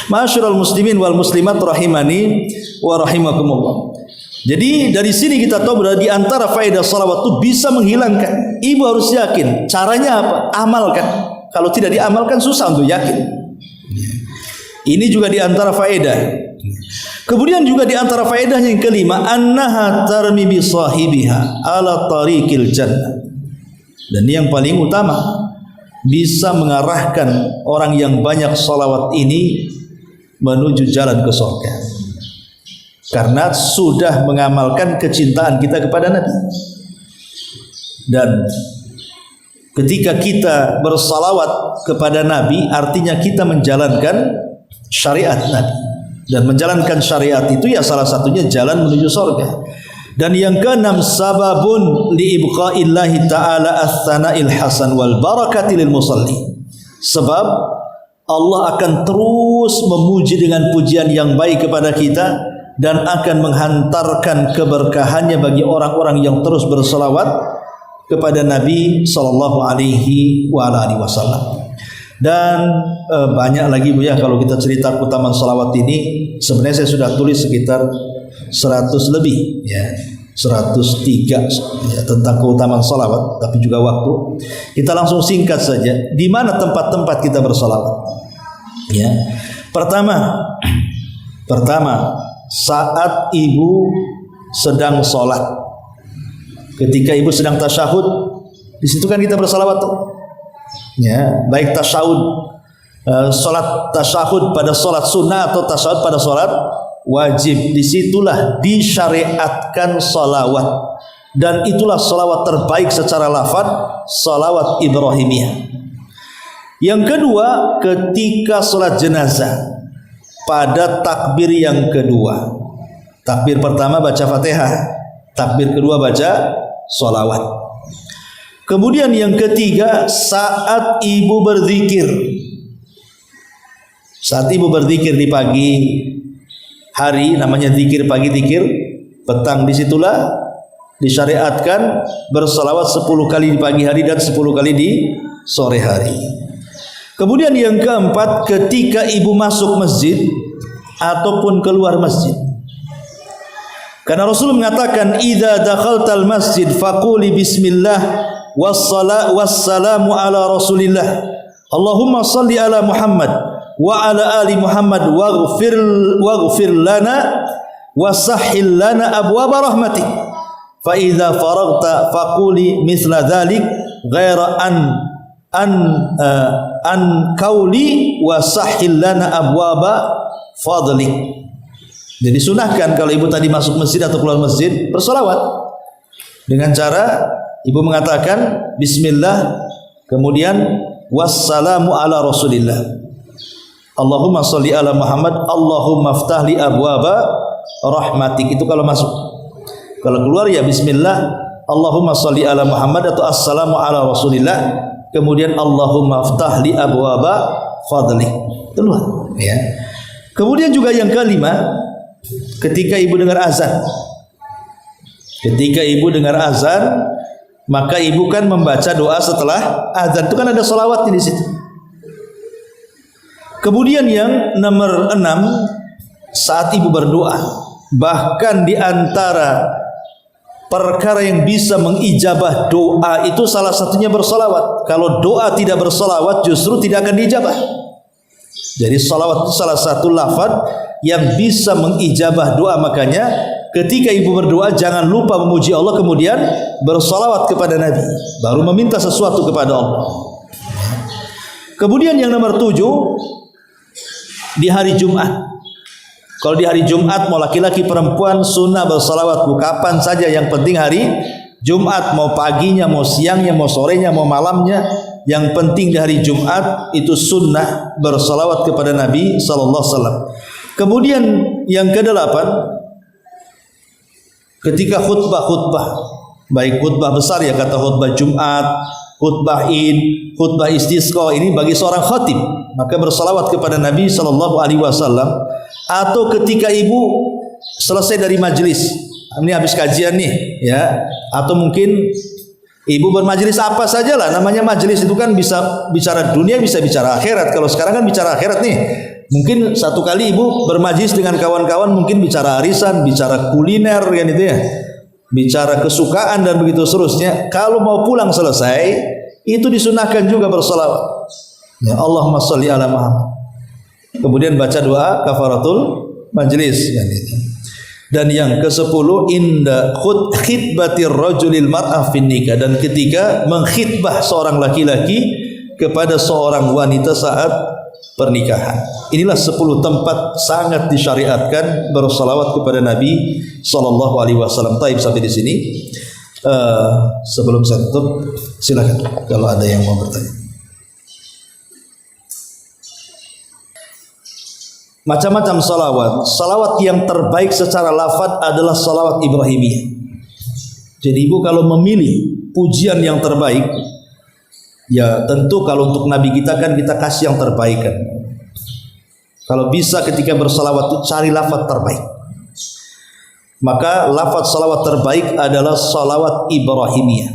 Ma'asyiral muslimin wal muslimat rahimani wa rahimakumullah. Jadi dari sini kita tahu bahwa di antara faedah salawat itu bisa menghilangkan. Ibu harus yakin. Caranya apa? Amalkan. Kalau tidak diamalkan susah untuk yakin. Ini juga di antara faedah. Kemudian juga di antara faedahnya yang kelima, annaha tarmi bi sahibiha ala tariqil jannah. Dan yang paling utama, bisa mengarahkan orang yang banyak salawat ini menuju jalan ke surga. Karena sudah mengamalkan kecintaan kita kepada Nabi. Dan ketika kita bersalawat kepada Nabi, artinya kita menjalankan syariat Nabi. Dan menjalankan syariat itu ya salah satunya jalan menuju surga. Dan yang keenam, sababun liibqaillahi ta'ala ats-tsana'il hasan wal barakati lil musalli. Sebab Allah akan terus memuji dengan pujian yang baik kepada kita dan akan menghantarkan keberkahannya bagi orang-orang yang terus berselawat kepada Nabi sallallahu alaihi wasallam. Dan banyak lagi Bu ya, kalau kita cerita keutamaan salawat ini sebenarnya saya sudah tulis sekitar 100 lebih ya. 103 ya, tentang keutamaan salawat, tapi juga waktu. Kita langsung singkat saja. Di mana tempat-tempat kita bersalawat? Ya, pertama saat ibu sedang sholat, ketika ibu sedang tasyahud, di situ kan kita bersalawat tuh. Ya, baik tasyahud, sholat tasyahud pada sholat sunnah atau tasyahud pada sholat wajib, disitulah disyariatkan salawat, dan itulah salawat terbaik secara lafaz, salawat Ibrahimiyah. Yang kedua, ketika salat jenazah pada takbir yang kedua. Takbir pertama baca Fatihah, takbir kedua baca salawat. Kemudian yang ketiga, saat ibu berzikir. Saat ibu berzikir di pagi hari, namanya zikir pagi, zikir petang, disitulah disyariatkan bersalawat 10 kali di pagi hari dan 10 kali di sore hari. Kemudian yang keempat, ketika ibu masuk masjid ataupun keluar masjid. Karena Rasul mengatakan, idza dakhaltal masjid faquli bismillah wassalamu ala rasulillah. Allahumma salli ala Muhammad wa ala ali Muhammad waghfir lana wa sahhil lana abwaaba rahmatik. Fa idza faragta faquli mithla dzalik ghaira an qauli wa sahhil lana abwaaba fadlik. Jadi sunahkan kalau ibu tadi masuk masjid atau keluar masjid bersolawat dengan cara ibu mengatakan bismillah, kemudian wassalamu ala rasulillah. Allahumma sholli ala Muhammad, Allahumma ftahli abwaba rahmatik. Itu kalau masuk. Kalau keluar ya bismillah, Allahumma sholli ala Muhammad atau assalamu ala rasulillah, kemudian Allahumma ftahli abwaba fadlik. Keluar ya. Kemudian juga yang kelima, ketika ibu dengar azan. Ketika ibu dengar azan, maka ibu kan membaca doa setelah azan. Itu kan ada salawatnya di situ. Kemudian yang nomor 6, saat ibu berdoa, bahkan di antara perkara yang bisa mengijabah doa itu salah satunya bersalawat. Kalau doa tidak bersalawat justru tidak akan diijabah. Jadi salawat itu salah satu lafaz yang bisa mengijabah doa. Makanya ketika ibu berdoa jangan lupa memuji Allah, kemudian bersalawat kepada Nabi, baru meminta sesuatu kepada Allah. Kemudian yang nomor 7, di hari Jumat. Kalau di hari Jumat mau laki-laki perempuan sunnah bersalawat kapan saja, yang penting hari Jumat, mau paginya, mau siangnya, mau sorenya, mau malamnya, yang penting di hari Jumat itu sunnah bersalawat kepada Nabi sallallahu alaihi wasallam. Kemudian yang ke-8, ketika khutbah, baik khutbah besar ya, kata khutbah Jumat, khutbah Id, khutbah istisqa, ini bagi seorang khatib, maka bersalawat kepada Nabi sallallahu alaihi wasallam. Atau ketika ibu selesai dari majelis, ini habis kajian nih ya, atau mungkin ibu bermajelis apa sajalah, namanya majelis itu kan bisa bicara dunia, bisa bicara akhirat. Kalau sekarang kan bicara akhirat nih. Mungkin satu kali ibu bermajelis dengan kawan-kawan, mungkin bicara arisan, bicara kuliner kan itu ya, bicara kesukaan dan begitu seterusnya. Kalau mau pulang selesai, itu disunahkan juga bersalawat. Ya, Allahumma sholli ala Muhammad. Kemudian baca doa kafaratul majlis kan itu. Dan yang ke-10, inda khitbatir rajulil mar'ah fin nikah, dan ketika mengkhitbah seorang laki-laki kepada seorang wanita saat pernikahan. Inilah 10 tempat sangat disyariatkan bersalawat kepada Nabi sallallahu alaihi wasallam. Taib sampai di sini. Sebelum saya tutup, silakan kalau ada yang mau bertanya. Macam-macam salawat. Salawat yang terbaik secara lafaz adalah salawat Ibrahimiyah. Jadi ibu kalau memilih pujian yang terbaik, ya tentu kalau untuk Nabi kita kan kita kasih yang terbaik kan. Kalau bisa ketika bersalawat itu cari lafaz terbaik. Maka lafaz salawat terbaik adalah salawat Ibrahimiyah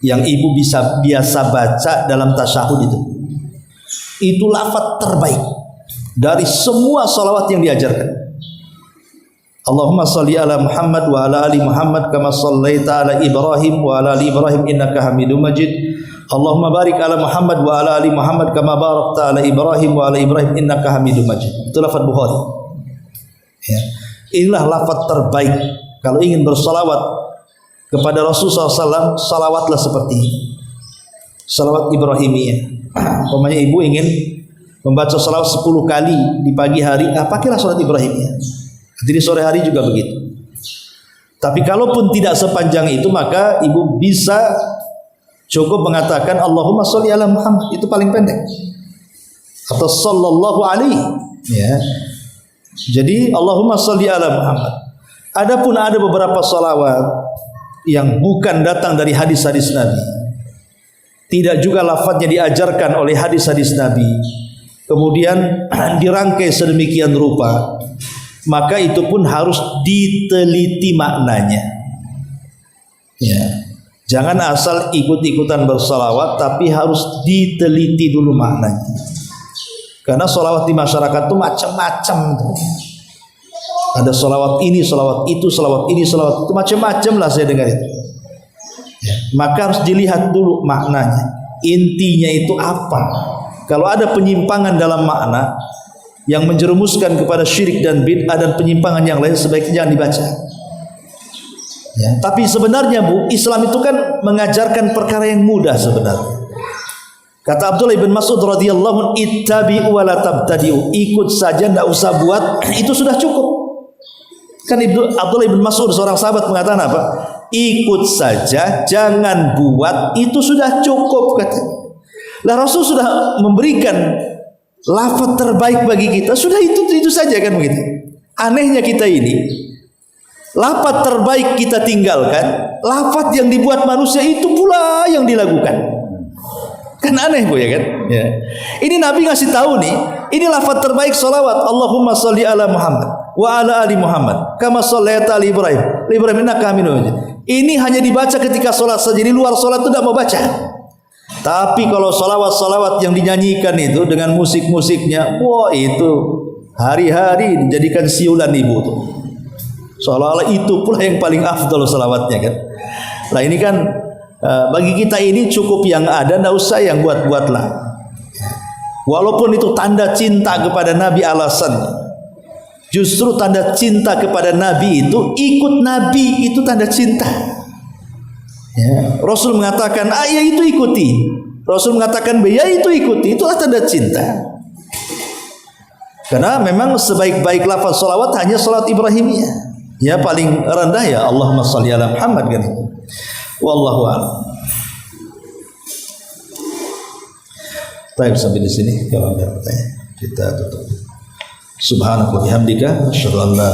yang ibu bisa biasa baca dalam tasyahud itu. Itu lafaz terbaik dari semua salawat yang diajarkan. Allahumma salli ala Muhammad wa ala ali Muhammad kama sallaita ala Ibrahim wa ala ali Ibrahim innaka Hamidum Majid. Allahumma barik ala Muhammad wa ala ali Muhammad kama barakta ala Ibrahim wa ala Ibrahim innaka Hamidum Majid. Itu lafaz Bukhari. Ya. Inilah lafaz terbaik kalau ingin bersalawat kepada Rasulullah SAW. Salawatlah seperti ini, salawat Ibrahimiyah. Umpamanya ibu ingin membaca salawat 10 kali di pagi hari, pakailah salat Ibrahimiyah. Jadi sore hari juga begitu. Tapi kalaupun tidak sepanjang itu, maka ibu bisa cukup mengatakan Allahumma sholli ala Muhammad, itu paling pendek, atau sallallahu alaihi, ya. Jadi Allahumma sholli ala Muhammad. Adapun ada beberapa salawat yang bukan datang dari hadis-hadis Nabi, tidak juga lafadznya diajarkan oleh hadis-hadis Nabi, kemudian dirangkai sedemikian rupa, maka itu pun harus diteliti maknanya. Ya. Jangan asal ikut-ikutan bersalawat, tapi harus diteliti dulu maknanya. Karena salawat di masyarakat itu macam-macam. Ada salawat ini, salawat itu, salawat ini, salawat itu, macam-macam lah saya dengar itu. Ya. Maka harus dilihat dulu maknanya. Intinya itu apa? Kalau ada penyimpangan dalam makna yang menjerumuskan kepada syirik dan bid'ah dan penyimpangan yang lain, sebaiknya jangan dibaca. Ya, tapi sebenarnya Bu, Islam itu kan mengajarkan perkara yang mudah sebenarnya. Kata Abdullah bin Mas'ud radhiyallahu anhu, ittabi'u wa la tabtadi'u, ikut saja, tidak usah buat, itu sudah cukup. Kan Abdullah bin Mas'ud seorang sahabat mengatakan apa? Ikut saja, jangan buat, itu sudah cukup katanya. Lah Rasul sudah memberikan lafaz terbaik bagi kita, sudah itu saja kan begitu. Anehnya kita ini, lafaz terbaik kita tinggalkan, lafaz yang dibuat manusia itu pula yang dilakukan. Kan aneh Bu ya kan? Ya. Ini Nabi ngasih tahu nih, ini lafaz terbaik salawat, Allahumma sholli ala Muhammad wa ala ali Muhammad kama shallaita ala Ibrahim innaka Hamidum Majid. Ini hanya dibaca ketika salat saja, di luar salat itu tidak mau baca. Tapi kalau salawat-salawat yang dinyanyikan itu dengan musik-musiknya, wah itu hari-hari dijadikan siulan ibu tuh. Seolah-olah itu pula yang paling afdal salawatnya kan. Nah ini kan bagi kita ini cukup yang ada, tidak usah yang buat-buatlah. Walaupun itu tanda cinta kepada Nabi alasannya. Justru tanda cinta kepada Nabi itu, ikut Nabi itu tanda cinta. Ya. Rasul mengatakan A, ya itu ikuti. Rasul mengatakan B, ya itu ikuti. Itulah tanda cinta. Karena memang sebaik-baik lafaz salawat hanya salat Ibrahimiyah. Ya paling rendah ya Allahumma sholli ala Muhammad kan. Wallahu a'lam. Baik, sampai di sini kalau ada pertanyaan kita tutup. Subhanaka wa bihamdika asyhadu an la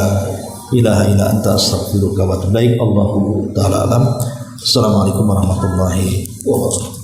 ilaha illa anta astaghfiruka wa atubu ilaik. Allahu ta'ala alam. Assalamualaikum warahmatullahi wabarakatuh.